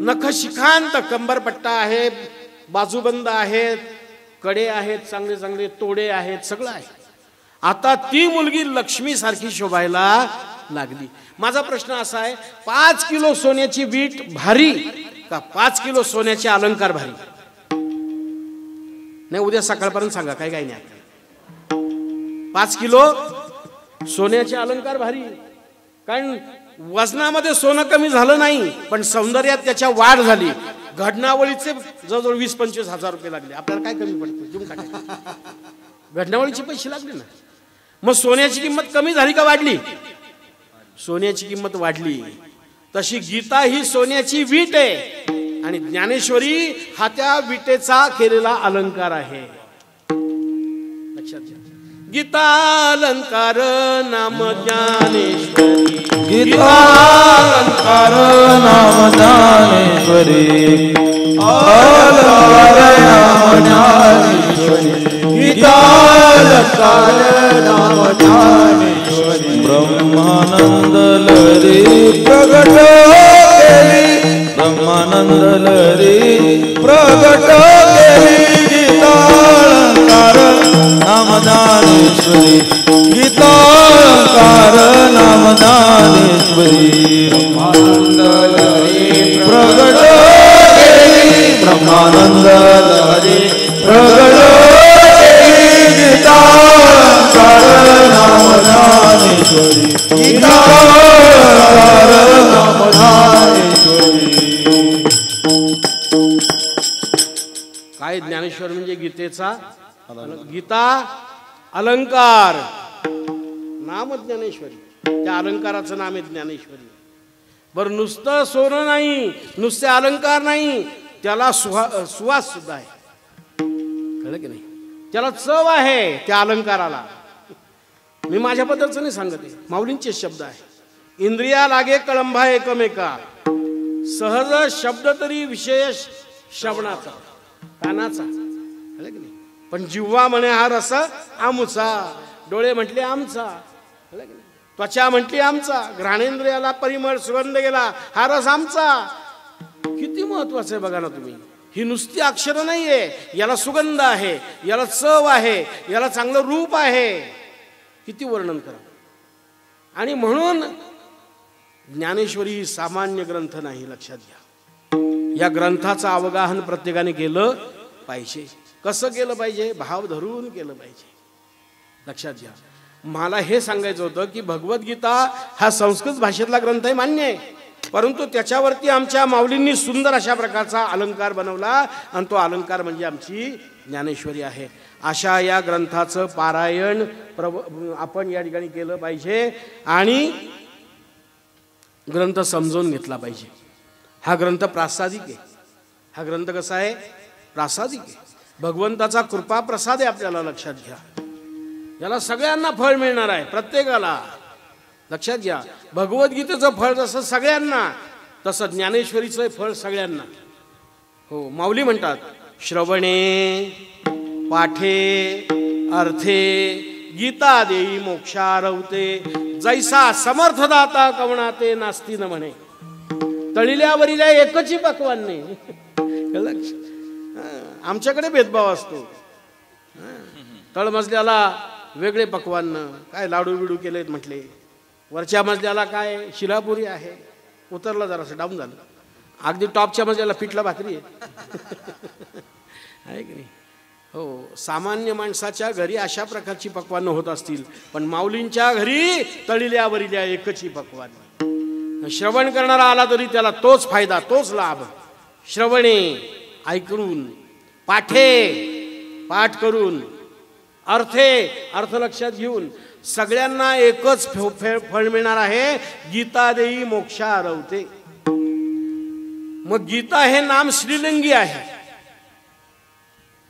नख शिखांत, कंबरपट्टा आहे, बाजूबंद आहेत, कडे आहेत, चांगले चांगले तोडे आहेत, सगळं आहे. आता ती मुलगी लक्ष्मी सारखी शोभायला लागली. माझा प्रश्न असा आहे, 5 किलो सोन्याची वीट भारी का 5 किलो सोन्याचे अलंकार भारी? नाही, उद्या सकाळपर्यंत सांगा, काय काय नाही. 5 किलो सोन्याचे अलंकार भारी, कारण वजनामध्ये सोनं कमी झालं नाही, पण सौंदर्यात त्याच्या वाढ झाली. घडणावळीचे जवळजवळ 20-25 हजार रुपये लागले. आपल्याला काय कमी पडतं, देऊन टाका. घडणावळीचे पैसे लागले ना. मग सोन्याची किंमत कमी झाली का वाढली? सोन्याची किंमत वाढली. तशी गीता ही सोन्याची वीट आहे आणि ज्ञानेश्वरी हा त्या विटेचा केलेला अलंकार आहे. लक्षात घ्या. गीता अलंकार नाम ज्ञानेश्वरी, गीता अलंकार नाम ज्ञानेश्वरी, अलंकार नाम ज्ञानेश्वरी, गीता अलंकार नाम ज्ञानेश्वरी. ब्रह्मानंद लहरी प्रगट केली, ब्रह्मानंद लहरी प्रगट केली. गीता अलंकार नाम ज्ञानेश्वरी, गीता अलंकार नाम ज्ञानेश्वरी. ब्रह्मानंद लहरी प्रगट केली, ब्रह्मानंद लहरी प्रगट केली. गीता अलंकार नाम ज्ञानेश्वरी, गीता अलंकार नाम ज्ञानेश्वरी. काय ज्ञानेश्वर म्हणजे गीतेचा गीता अलंकार नाम ज्ञानेश्वरी. त्या अलंकाराचं नाम आहे ज्ञानेश्वरी. बरं, नुसतं सोनं नाही, नुसते अलंकार नाही, त्याला सुवास सुद्धा आहे. कळलं की नाही? त्याला चव आहे त्या अलंकाराला. मी माझ्याबद्दलचं नाही सांगत आहे, माऊलींचे शब्द आहे. इंद्रिया लागे कळंबा एकमेका, सहज शब्द तरी विशेष श्रवणाचा, कानाचा. कळलं की नाही? पण जिव्हा म्हणे हा रस आमुचा, डोळे म्हटले आमचा, कळलं की नाही? त्वचा म्हटली आमचा, घ्राणेंद्रियाला परिमळ सुगंध गेला, हा रस आमचा. किती महत्वाचं आहे बघा ना तुम्ही. ही नुसती अक्षरं नाहीये, याला सुगंध आहे, याला चव आहे, याला चांगलं रूप आहे. किती वर्णन करा. आणि म्हणून ज्ञानेश्वरी ही सामान्य ग्रंथ नाही, लक्षात घ्या. या ग्रंथाचं अवगाहन प्रत्येकाने केलं पाहिजे. कसं केलं पाहिजे? भाव धरून केलं पाहिजे. लक्षात घ्या. मला हे सांगायचं होतं की भगवद्गीता हा संस्कृत भाषेतला ग्रंथ आहे, मान्य आहे, परंतु त्याच्यावरती आमच्या माऊलींनी सुंदर अशा प्रकारचा अलंकार बनवला आणि तो अलंकार म्हणजे आमची ज्ञानेश्वरी आहे. अशा या ग्रंथाचं पारायण आपण या ठिकाणी केलं पाहिजे आणि ग्रंथ समजून घेतला पाहिजे. हा ग्रंथ प्रासादिक आहे. हा ग्रंथ कसा आहे? प्रासादिक आहे. भगवंताचा कृपा प्रसाद आहे आपल्याला. लक्षात घ्या. याला सगळ्यांना फळ मिळणार आहे, प्रत्येकाला. लक्षात घ्या. भगवद्गीतेचं फळ जसं सगळ्यांना, तसं ज्ञानेश्वरीचं फळ सगळ्यांना. हो, माऊली म्हणतात, श्रवणे पाठे अर्थे गीता देई मोक्षारवते, जैसा समर्थदाता कवणाते नास्ती न म्हणे. तळिल्यावरील एकची पक्वान नाही. आमच्याकडे भेदभाव असतो. तळमजल्याला वेगळे पक्वान, काय लाडू बिडू केलेत म्हटले. वरच्या मजल्याला काय शिरापुरी आहे, उतरलं जरासं डाऊन झालं. अगदी टॉपच्या मजल्याला पिठला भाकरी आहे की नाही? हो, सामान्य माणसाच्या घरी अशा प्रकारची पक्वानं होत असतील, पण माऊलींच्या घरी तळिल्यावरील एकची पक्वान. श्रवण करणारा आला तरी त्याला तोच फायदा, तोच लाभ. श्रवणे ऐकून, पाठे पाठ करून, अर्थ लक्षात घेऊन सगळ्यांना एकच फळ मिळणार आहे, गीता देई मोक्षा आरवते. मग गीता हे नाम श्रीलिंगी आहे,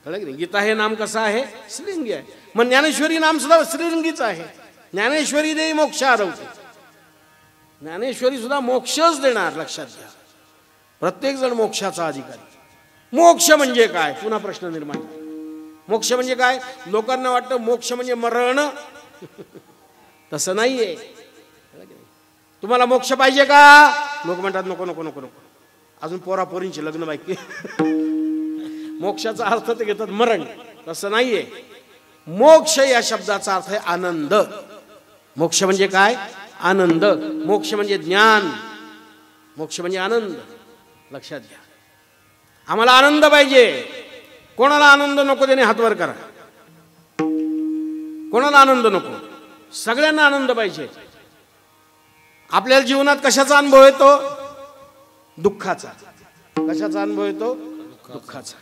कळलं की नाही? गीता हे नाम कसं आहे? श्रीलिंगी आहे. मग ज्ञानेश्वरी नाम सुद्धा श्रीलिंगीच आहे. ज्ञानेश्वरी देई मोक्ष आरवते. ज्ञानेश्वरी सुद्धा मोक्षच देणार, लक्षात घ्या. प्रत्येक जण मोक्षाचा अधिकारी. मोक्ष म्हणजे काय? पुन्हा प्रश्न निर्माण झाला. मोक्ष म्हणजे काय? लोकांना वाटतं मोक्ष म्हणजे मरण. तसं नाहीये. तुम्हाला मोक्ष पाहिजे का? लोक म्हणतात नको नको नको नको, अजून पोरापोरींची लग्न बाकी. मोक्षाचा अर्थ ते घेतात मरण. तसं नाहीये. मोक्ष या शब्दाचा अर्थ आहे आनंद. मोक्ष म्हणजे काय? आनंद. मोक्ष म्हणजे ज्ञान. मोक्ष म्हणजे आनंद. लक्षात घ्या. आम्हाला आनंद पाहिजे. कोणाला आनंद नको त्याने हात वर करा. कोणाला आनंद नको? सगळ्यांना आनंद पाहिजे. आपल्याला जीवनात कशाचा अनुभव येतो? दुःखाचा. कशाचा अनुभव येतो? दुःखाचा.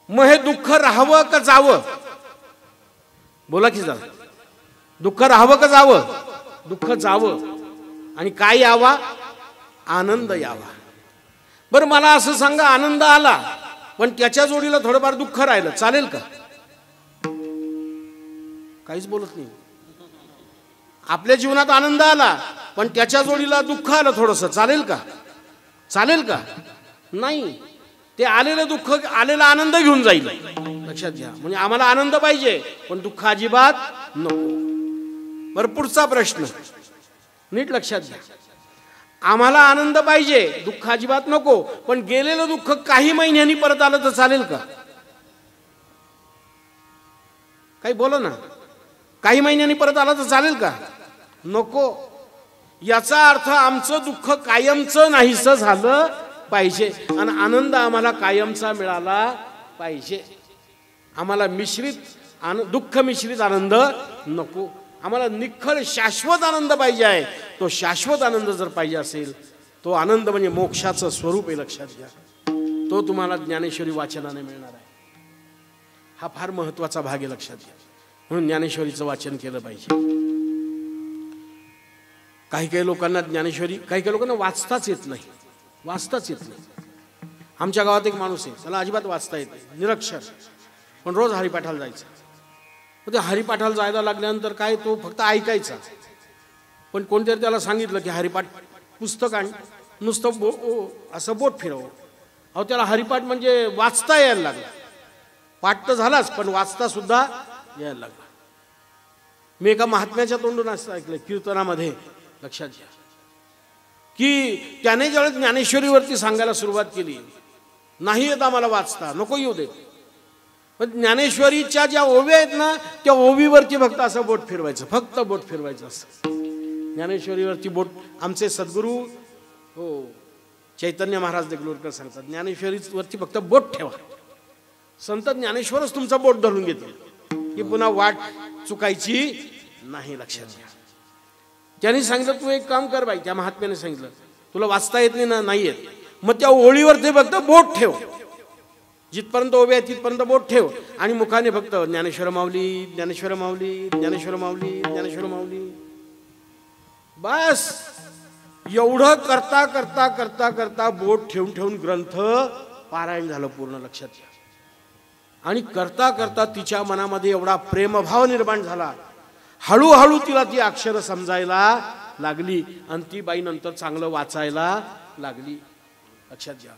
मग हे दुःख राहावं का जावं? बोला की जरा. दुःख राहावं का जावं? दुःख जावं. आणि काय यावा? आनंद यावा. बरं मला असं सांगा, आनंद आला पण त्याच्या जोडीला थोडंफार दुःख राहिलं, चालेल का? काहीच बोलत नाही. आपल्या जीवनात आनंद आला पण त्याच्या जोडीला दुःख आलं थोडंसं, चालेल का? चालेल का? नाही. ते आलेलं दुःख आलेला आनंद घेऊन जाईल. लक्षात घ्या. म्हणजे आम्हाला आनंद पाहिजे पण दुःख अजिबात नको. बरं पुढचा प्रश्न नीट लक्षात घ्या. आम्हाला आनंद पाहिजे, दुःख अजिबात नको, पण गेलेलं दुःख काही महिन्यांनी परत आलं तर चालेल का? काही बोला ना. काही महिन्यांनी परत आलं तर चालेल का? नको. याचा अर्थ आमचं दुःख कायमचं नाहीसं झालं पाहिजे आणि आनंद आम्हाला कायमचा मिळाला पाहिजे. आम्हाला दुःख मिश्रित आनंद नको. आम्हाला निखळ शाश्वत आनंद पाहिजे आहे. तो शाश्वत आनंद जर पाहिजे असेल, तो आनंद म्हणजे मोक्षाचं स्वरूप आहे. लक्षात घ्या. तो तुम्हाला ज्ञानेश्वरी वाचनाने मिळणार आहे. हा फार महत्वाचा भाग आहे. लक्षात घ्या. म्हणून ज्ञानेश्वरीचं वाचन केलं पाहिजे. काही काही लोकांना ज्ञानेश्वरी, काही काही लोकांना वाचताच येत नाही. वाचताच येत नाही. आमच्या गावात एक माणूस आहे, त्याला अजिबात वाचता येत नाही, निरक्षर, पण रोज हरिपाठाला जायचा. ते हरिपाठाला जायला लागल्यानंतर काय, तो फक्त ऐकायचा. पण कोणतरी त्याला सांगितलं की हरिपाठ पुस्तक आण, नुसतं असं बोट फिरव. अहो त्याला हरिपाठ म्हणजे वाचता यायला लागला. पाठ तर झालाच पण वाचता सुद्धा यायला लागला. मी एका महात्म्याच्या तोंडून असं ऐकलं कीर्तनामध्ये. लक्षात घ्या की त्याने ज्यावेळेस ज्ञानेश्वरीवरती सांगायला सुरुवात केली, नाही येत आम्हाला वाचता, नको येऊ दे, पण ज्ञानेश्वरीच्या ज्या ओव्या आहेत ना, त्या ओवीवरती फक्त असं बोट फिरवायचं, फक्त बोट फिरवायचं असं. ज्ञानेश्वरीवरती बोट. आमचे सद्गुरू चैतन्य महाराज देगलूरकर सांगतात, ज्ञानेश्वरीवरती फक्त बोट ठेवा. संत ज्ञानेश्वरच तुमचा बोट धरून घेतो की पुन्हा वाट चुकायची नाही. लक्षात घ्या. त्यांनी सांगितलं तू एक काम कर बाई, त्या महात्म्याने सांगितलं तुला वाचता येत नाही ना, नाही येत, मग त्या ओळीवरती फक्त बोट ठेव, जिथपर्यंत उभे आहे तिथपर्यंत बोट ठेव आणि मुखाने फक्त ज्ञानेश्वर माऊली, ज्ञानेश्वर माऊली, ज्ञानेश्वर माऊली, ज्ञानेश्वर माऊली. बस एवढं करता करता करता करता बोट ठेवून ठेवून ग्रंथ पारायण झालं पूर्ण. लक्षात घ्या. आणि करता करता तिच्या मनामध्ये एवढा प्रेमभाव निर्माण झाला, हळूहळू तिला ती अक्षरं समजायला लागली आणि ती बाई नंतर चांगलं वाचायला लागली. लक्षात घ्या.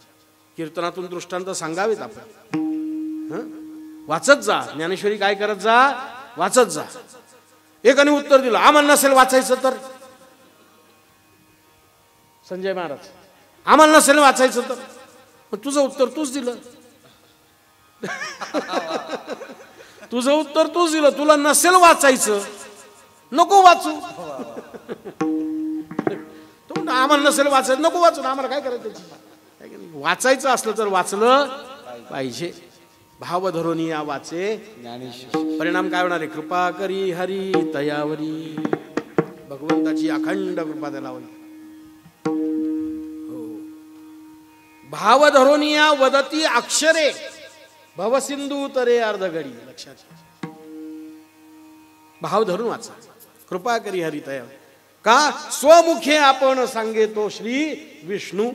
कीर्तनातून दृष्टांत सांगावेत आपण. वाचत जा. ज्ञानेश्वरी काय करत जा? वाचत जा. एकाने उत्तर दिलं, आम्हाला नसेल वाचायचं तर. संजय महाराज, आम्हाला नसेल वाचायचं तर. मग तुझं उत्तर तूच दिलं. तुझं उत्तर तूच दिलं. तुला नसेल वाचायचं, नको वाचू. तो आम्हाला नसेल वाचायचं, नको वाचू. आम्हाला काय करायचं त्याची? वाचायचं असलं तर वाचलं पाहिजे. भाव धरून या वाचे ज्ञानेश्वर. परिणाम काय होणार आहे? कृपा करी हरी तयावरी. भगवंताची अखंड कृपा त्याला होईल. भाव धरून या वदती अक्षरे भवसिंधू तरे अर्धगडी. लक्षात घ्या. भाव धरून वाचा. कृपा करी हरितया. का स्वमुखे आपण सांगे तो श्री विष्णू.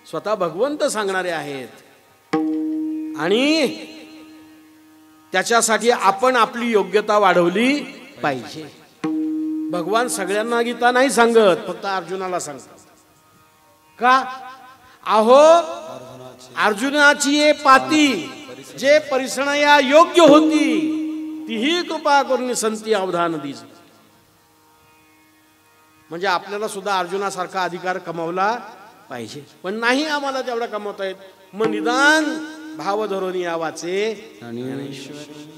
स्वतः भगवंत सांगणारे आहेत आणि त्याच्यासाठी आपण आपली योग्यता वाढवली पाहिजे. भगवान सगळ्यांना गीता नाही सांगत, फक्त अर्जुनाला सांगतात. का? अहो अर्जुनाची ये पाती जे परिसणया योग्य होती तीही कृपा करून संती अवधान दीज. म्हणजे आपल्याला सुद्धा अर्जुनासारखा अधिकार कमावला पाहिजे, पण नाही आम्हाला तेवढा कमवता येत. मग निदान भाव धरून या वाचे ज्ञानेश्वरी.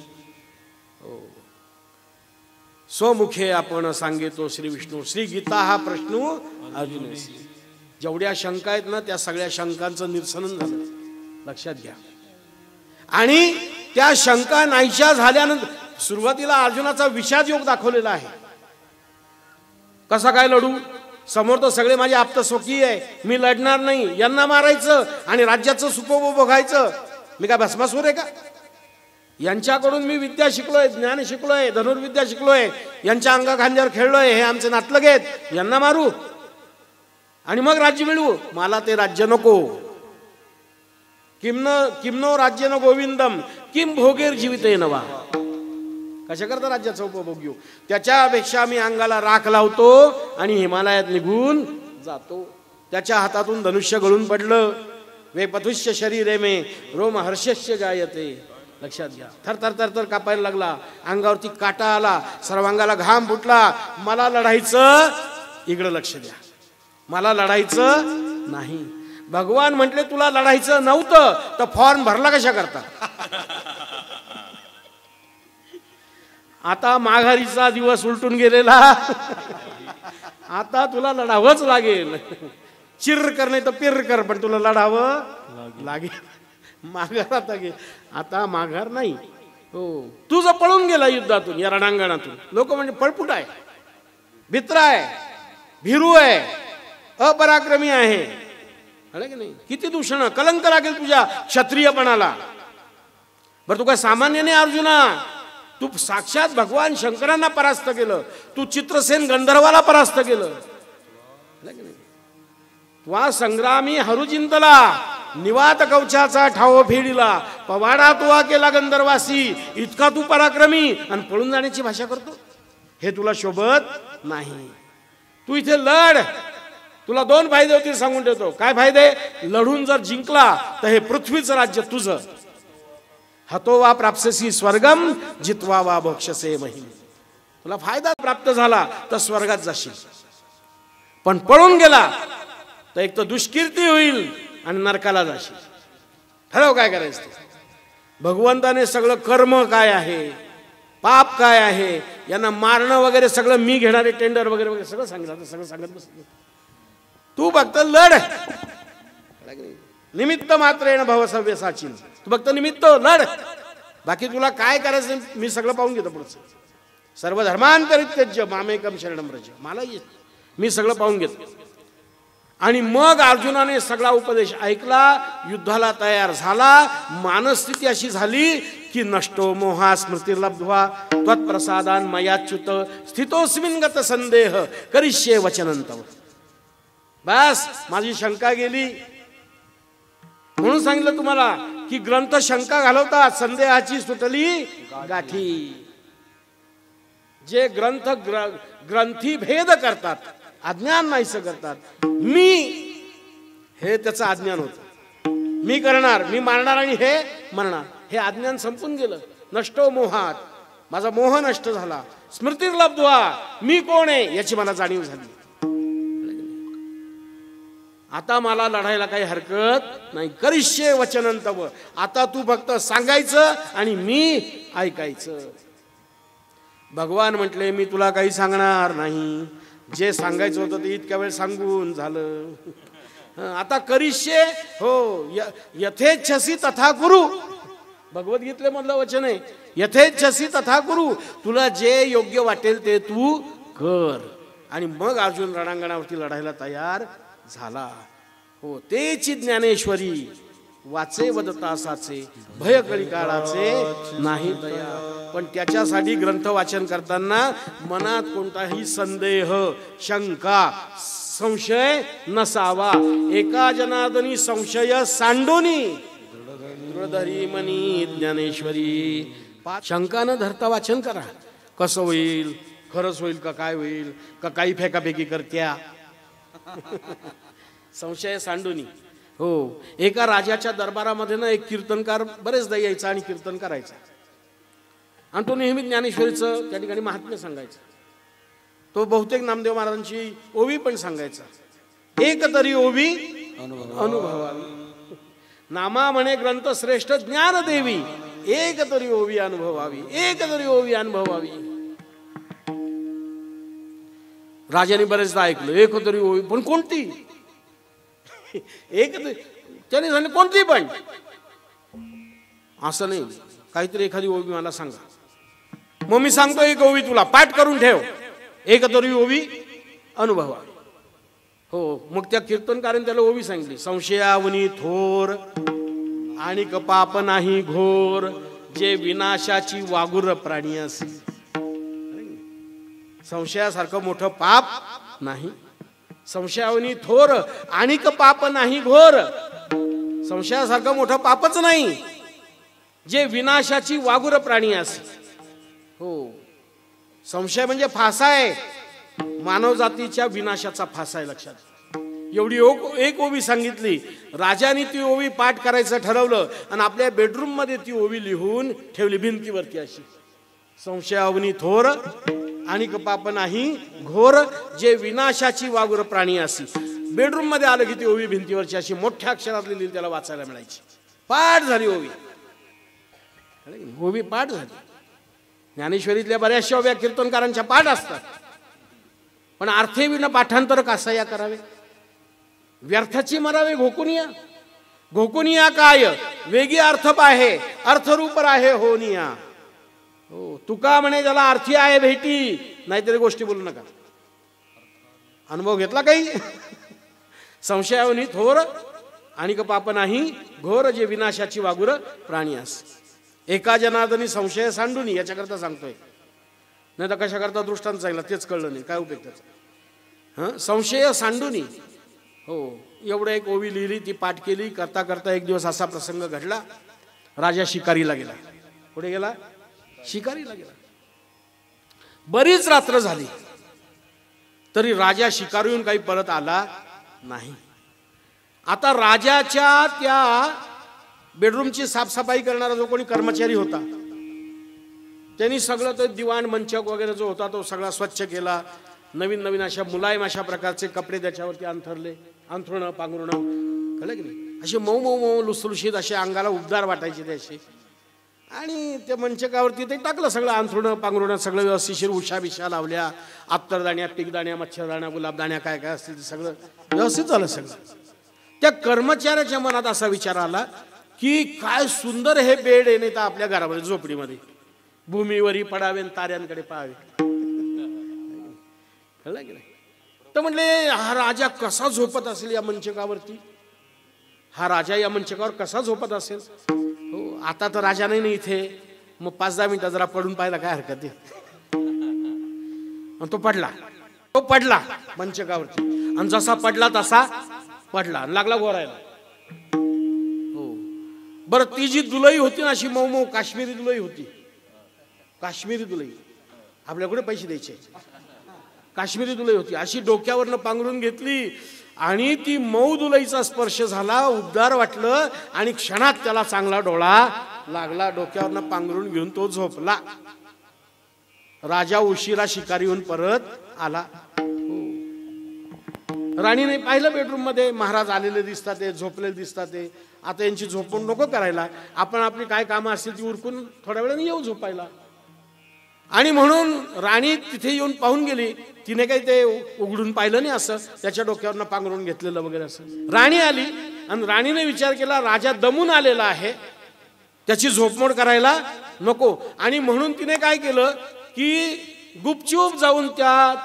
स्वमुखे आपण सांगेतो श्री विष्णू. श्री गीता हा प्रश्न अर्जुन. जेवढ्या शंका आहेत ना त्या सगळ्या शंकांचं निरसन झालं, लक्षात घ्या. आणि त्या शंका नाहीशा झाल्यानंतर सुरुवातीला अर्जुनाचा विषाद योग दाखवलेला आहे. कसा काय लढू? समोर तर सगळे माझे आप्तस्वकीय आहे, मी लढणार नाही, यांना मारायचं आणि राज्याचं सुखोपभोगायचं. मी काय भस्मासूर आहे का? यांच्याकडून मी विद्या शिकलोय, ज्ञान शिकलोय, धनुर्विद्या शिकलोय, यांच्या अंगाखांद्यावर खेळलोय, हे आमचे नातलग आहेत, यांना मारू आणि मग राज्य मिळवू? मला ते राज्य नको. किमनो राज्य न गोविंदम किम भोगेर जीविते नवा. कशा करता राज्याचा उपभोग घेऊ? त्याच्यापेक्षा मी अंगाला राख लावतो आणि हिमालयात निघून जातो. त्याच्या हातातून धनुष्य गळून पडलं. वे पथुष्य शरीरे में रोम हर्षस्य जायते. लक्षात घ्या. थर थर थर थर कापायला लागला, अंगावरती काटा आला, सर्वांगाला घाम फुटला. मला लढायचं, इकडं लक्ष द्या, मला लढायचं नाही. भगवान म्हटले तुला लढायचं नव्हतं तर फॉर्म भरला कशा करता? आता माघारीचा दिवस उलटून गेलेला, आता तुला लढावंच लागेल. चिर कर नाही तर पिर कर, पण तुला लढावं लागेल. माघार आता घे. आता माघार नाही. हो, तू जर पळून गेला युद्धातून, या रणांगणातून, लोक म्हणजे पळपुट आहे, भित्रा आहे, भिरू आहे, अपराक्रमी आहे, की नाही? किती दूषण, कलंक लागेल तुझ्या क्षत्रियपणाला. बरं, तू काय सामान्य नाही अर्जुना, तू साक्षात भगवान शंकरांना परास्त केलं, तू चित्रसेन गंधर्वाला परास्त केलं. वा संग्रामी हरुजिंतला, निवात कवचाचा ठाव फेडीला, पवाडा तुवा केला गंधर्वासी. इतका तू पराक्रमी आणि पळून जाण्याची भाषा करतो, हे तुला शोभत नाही. तू इथे लढ. तुला दोन फायदे होतील सांगून ठेवतो. काय फायदे? लढून जर जिंकला तर हे पृथ्वीचं राज्य तुझं. हतो वा प्राप्स्यसी स्वर्गम जित्वा वा भोक्षसे महिम. तुला फायदा प्राप्त झाला तर स्वर्गात जाशील, पण पळून गेला तर एक तर दुष्कीर्ती होईल आणि नरकाला जाशील. ठरव काय करायचं. भगवंताने सगळं कर्म काय आहे, पाप काय आहे, यांना मारणं वगैरे सगळं मी घेणारे टेंडर वगैरे वगैरे सगळं सांगितलं. सगळं सांगत बसलं. तू फक्त लढ. निमित्त मात्रेण भवसव्यसाची. तू फक्त निमित्त लढ. बाकी तुला काय करायचं मी सगळं पाहून घेतो पुढचं. सर्व धर्मांतरित्यज्य मामेकम शरणम व्रज. मला मी सगळं पाहून घेतो. आणि मग अर्जुनाने सगळा उपदेश ऐकला, युद्धाला तयार झाला. मानस्थिती अशी झाली की नष्टो मोहा स्मृतिर्लब्ध्वा त्वत्प्रसादान मयाच्युत स्थितोस्मिन् गत संदेह करिष्ये वचनंतव. बस, माझी शंका गेली. म्हणून सांगितलं तुम्हाला की ग्रंथ शंका घालवतात, संदेहाची सुटली गाठी. जे ग्रंथ ग्रंथी भेद करतात, अज्ञान नाहीसं करतात, मी हे त्याचं अज्ञान होतं. मी करणार, मी मारणार आणि हे मरणार, हे अज्ञान संपून गेलं. नष्टो मोहात, माझा मोह नष्ट झाला. स्मृतिर्लब्ध्वा, मी कोण आहे याची मला जाणीव झाली. आता मला लढायला काही हरकत नाही. करिष्ये वचनंतव. आता तू फक्त सांगायचं आणि मी ऐकायचं. भगवान म्हटले मी तुला काही सांगणार नाही. जे सांगायचं होतं ते इतक्या वेळ सांगून झालं. आता करिष्ये, हो, यथेच्छसी तथा कुरु. भगवद्गीतेमधलं वचन आहे, यथेच्छसी तथा कुरु. तुला जे योग्य वाटेल ते तू कर. आणि मग अर्जुन रणांगणावरती लढायला तयार झाला. हो, तेची ज्ञानेश्वरी वाचे वदता साचे भय कळी काळाचे नाही दया. पण त्याच्यासाठी ग्रंथ वाचन करताना मनात कोणताही संदेह, शंका, संशय नसावा. एका जनार्दनी संशय सांडोनी दृढधरी मनी ज्ञानेश्वरी. शंका न धरता वाचन करा. कसं होईल, खरंच होईल का, काय होईल का, काही फेकाफेकी करत्या. संशय सांडोनी. हो, एका राजाच्या दरबारामध्ये ना एक कीर्तनकार बरेचदा यायचा आणि कीर्तन करायचा, आणि तो नेहमी ज्ञानेश्वरीचं त्या ठिकाणी महात्म्य सांगायचा. तो बहुतेक नामदेव महाराजांची ओवी पण सांगायचा. एक तरी ओवी अनुभवावी. नामा म्हणे ग्रंथ श्रेष्ठ ज्ञान देवी, एक तरी ओवी अनुभवावी, एक तरी ओवी अनुभवावी. राजाने बरेचदा ऐकलं एक तरी ओवी, पण कोणती? एक त्याने सांगितलं कोणती पण. असं नाही, काहीतरी एखादी ओवी मला सांगा. मग मी सांगतो एक ओवी तुला पाठ करून ठेव, एक तरी ओवी अनुभवा. हो, मग त्या कीर्तनकाराने त्याला ओवी सांगितली. संशयावनी थोर आणि पाप नाही घोर, जे विनाशाची वागुर प्राणी असे. संशयासारखं मोठं पाप नाही. संशयावनी थोर आणि पाप नाही घोर. संशयासारखं मोठं पापच नाही, जे विनाशाची वागुर प्राणी असे. हो, संशय म्हणजे फासा आहे, मानव जातीच्या विनाशाचा फासा आहे. लक्षात. एवढी एक ओवी सांगितली. राजाने ती ओवी पाठ करायचं ठरवलं आणि आपल्या बेडरूम मध्ये ती ओवी लिहून ठेवली भिंतीवरती अशी. संशयावनी थोर आणि पाप नाही घोर, जे विनाशाची वागुर प्राणी असी. बेडरूम मध्ये आलं की ती ओवी भिंतीवरची अशी मोठ्या अक्षरात लिहिली त्याला वाचायला मिळायची. पाठ झाली ओवी. ओवी पाठ झाली. ज्ञानेश्वरीतल्या बऱ्याचशा ओव्या कीर्तनकारांच्या पाठ असतात, पण अर्थेविना पाठांतर कासाया करावे, व्यर्थाची मरावे घोकुनिया. घोकुनिया काय वेगी अर्थ पाहे, अर्थरूप आहे होनिया. हो, तुका म्हणे ज्याला अर्थी आहे भेटी, नाहीतरी गोष्टी बोलू नका. अनुभव घेतला काही? संशयावनी थोर आणि पाप नाही घोर, जे विनाशाची वागुर प्राणी अस. एका जनार्दनी संशय सांडून, याच्याकरता सांगतोय, नाही तर कशा करता दृष्टांत सांगितला तेच कळलं नाही, काय उपयोग त्याचा. संशय सांडून. हो, एवढं एक ओवी लिहिली, ती पाठ केली. करता करता एक दिवस असा प्रसंग घडला. राजा शिकारीला गेला. पुढे गेला? शिकारीला गेला. बरीच रात्र झाली तरी राजा शिकारीहून काही परत आला नाही. आता राजाच्या त्या बेडरूमची साफसफाई करणारा जो कोणी कर्मचारी होता, त्यांनी सगळं तो दिवाण मंचक वगैरे जो होता तो सगळा स्वच्छ केला. नवीन नवीन अशा मुलायम अशा प्रकारचे कपडे त्याच्यावरती अंथरले, अंथरुणं पांघरुणं, कळलं की नाही, असे मऊ मऊ मऊ लुसलुशीत असे अंगाला उबदार वाटायचे त्याचे. आणि त्या मंचकावरती ते टाकलं सगळं, अंथरुणं पांघरुणं सगळं व्यवस्थिशीर, उशा बिशा लावल्या, अत्तरदाण्या, पिकदाण्या, मच्छरदाण्या, गुलाबदाण्या, काय काय असतील ते सगळं व्यवस्थित झालं सगळं. त्या कर्मचाऱ्याच्या मनात असा विचार आला की काय सुंदर हे बेड आहे, नाही तर आपल्या घरामध्ये झोपडीमध्ये भूमीवरी पडावे ताऱ्यांकडे पाहावे. कळलं की नाही? तर म्हणले हा राजा कसा झोपत असेल या मंचकावरती, हा राजा या मंचकावर कसा झोपत असेल. हो, आता तर राजा नाही इथे, मग 5-10 मिनिटं जरा पडून पाहिला काय हरकत आहे. तो पडला मंचकावरती, आणि जसा पडला तसा पडला, लागला घोरायला. हो, बरं, ती जी दुलई होती ना अशी मऊ मऊ काश्मीरी दुलई होती. काश्मीरी दुलई, आपल्याकडे पैसे द्यायचे, काश्मीरी दुलई होती. अशी डोक्यावरनं पांघरून घेतली आणि ती मऊ दुलईचा स्पर्श झाला, उबदार वाटलं, आणि क्षणात त्याला चांगला डोळा लागला. डोक्यावरनं पांघरून घेऊन तो झोपला. राजा उशिरा शिकारीहून परत आला. राणीने पाहिलं बेडरूम मध्ये महाराज आलेले दिसतात, झोपलेले दिसतात. आता यांची झोपून नको करायला, आपण आपली काय कामं असतील ती उरकून थोड्या वेळाने येऊ झोपायला. आणि म्हणून राणी तिथे येऊन पाहून गेली. तिने काही ते उघडून पाहिलं नाही, असं त्याच्या डोक्यावरनं पांघरून घेतलेलं वगैरे असं. राणी आली आणि राणीने विचार केला राजा दमून आलेला आहे, त्याची झोपमोड करायला नको. आणि म्हणून तिने काय केलं की गुपचूप जाऊन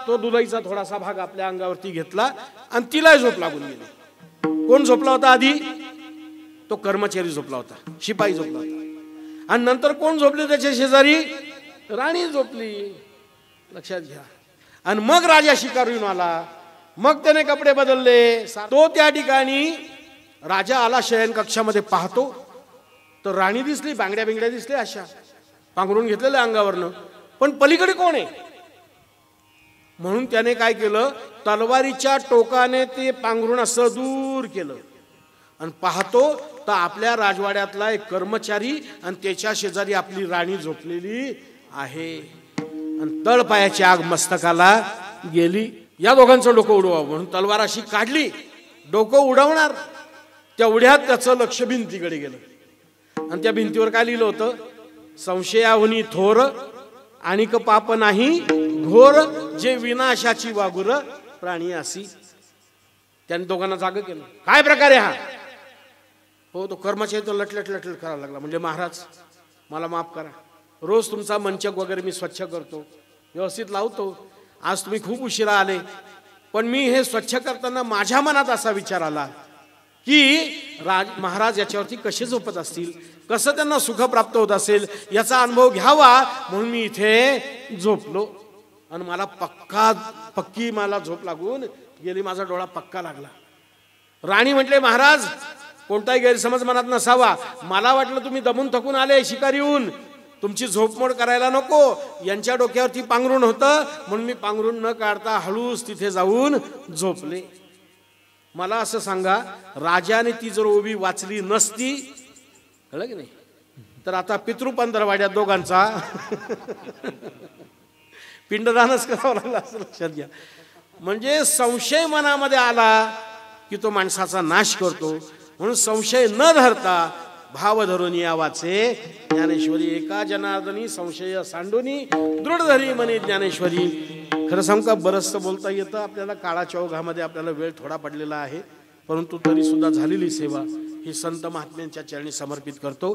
तो दुलईचा थोडासा भाग आपल्या अंगावरती घेतला आणि तिला झोप लागून गेली. कोण झोपला होता आधी? तो कर्मचारी झोपला होता, शिपाई झोपला होता. आणि नंतर कोण झोपले त्याच्या शेजारी? राणी झोपली, लक्षात घ्या. आणि मग राजा शिकारून आला, मग त्याने कपडे बदलले. तो त्या ठिकाणी राजा आला शयन कक्षामध्ये, पाहतो तर राणी दिसली, बांगड्या बिंगड्या दिसल्या अशा, पांघरून घेतलेल्या अंगावरनं, पण पलीकडे कोण आहे म्हणून त्याने काय केलं, तलवारीच्या टोकाने ते पांघरून असं दूर केलं आणि पाहतो तर आपल्या राजवाड्यातला एक कर्मचारी आणि त्याच्या शेजारी आपली राणी झोपलेली आहे आणि तळपायाची आग मस्तकाला गेली. या दोघांचं डोकं उडवावं म्हणून तलवार अशी काढली, डोकं उडवणार, तेवढ्यात त्याचं लक्ष भिंतीकडे गेलं आणि त्या भिंतीवर काय लिहिलं होतं, संशयाहुनी थोर आणिक पाप नाही घोर, जे विनाशाची वागुर प्राणी असी. त्याने दोघांना जाग केलं. काय प्रकारे हा? हो, तो कर्मचारी तो लटलट लटलट करायला लागला. म्हणजे महाराज मला माफ करा, रोज तुमचा मंचक वगैरे मी स्वच्छ करतो, व्यवस्थित लावतो, आज तुम्ही खूप उशिरा आले, पण मी हे स्वच्छ करताना माझ्या मनात असा विचार आला की महाराज याच्यावरती कसे झोपत असतील, कसं त्यांना सुख प्राप्त होत असेल याचा अनुभव घ्यावा म्हणून मी इथे झोपलो आणि मला पक्की मला झोप लागून गेली, माझा डोळा पक्का लागला. राणी म्हटले, महाराज कोणताही गैरसमज मनात नसावा, मला वाटलं तुम्ही दमून थकून आले शिकारीहून, तुमची झोपमोड करायला नको, यांच्या डोक्यावरती पांघरून होतं म्हणून मी पांघरून न काढता हळूच तिथे जाऊन झोपले. मला असं सांगा, राजाने ती जर ओवी वाचली नसती, कळलं की नाही, तर आता पितृपंधरवाड्यात दोघांचा पिंडदानच करावं लागलं असं लक्षात घ्या. म्हणजे संशय मनामध्ये आला की तो माणसाचा नाश करतो, म्हणून संशय न धरता भाव धरून यावाचे ज्ञानेश्वरी. एका जनार्दनी संशय सांडोनी दृढ धरी म्हणे ज्ञानेश्वरी. खरं सांगू का, बरंचसं बोलता येतं आपल्याला, काळाच्या ओघामध्ये आपल्याला वेळ थोडा पडलेला आहे, परंतु तरी सुद्धा झालेली सेवा ही संत महात्म्यांच्या चरणी समर्पित करतो.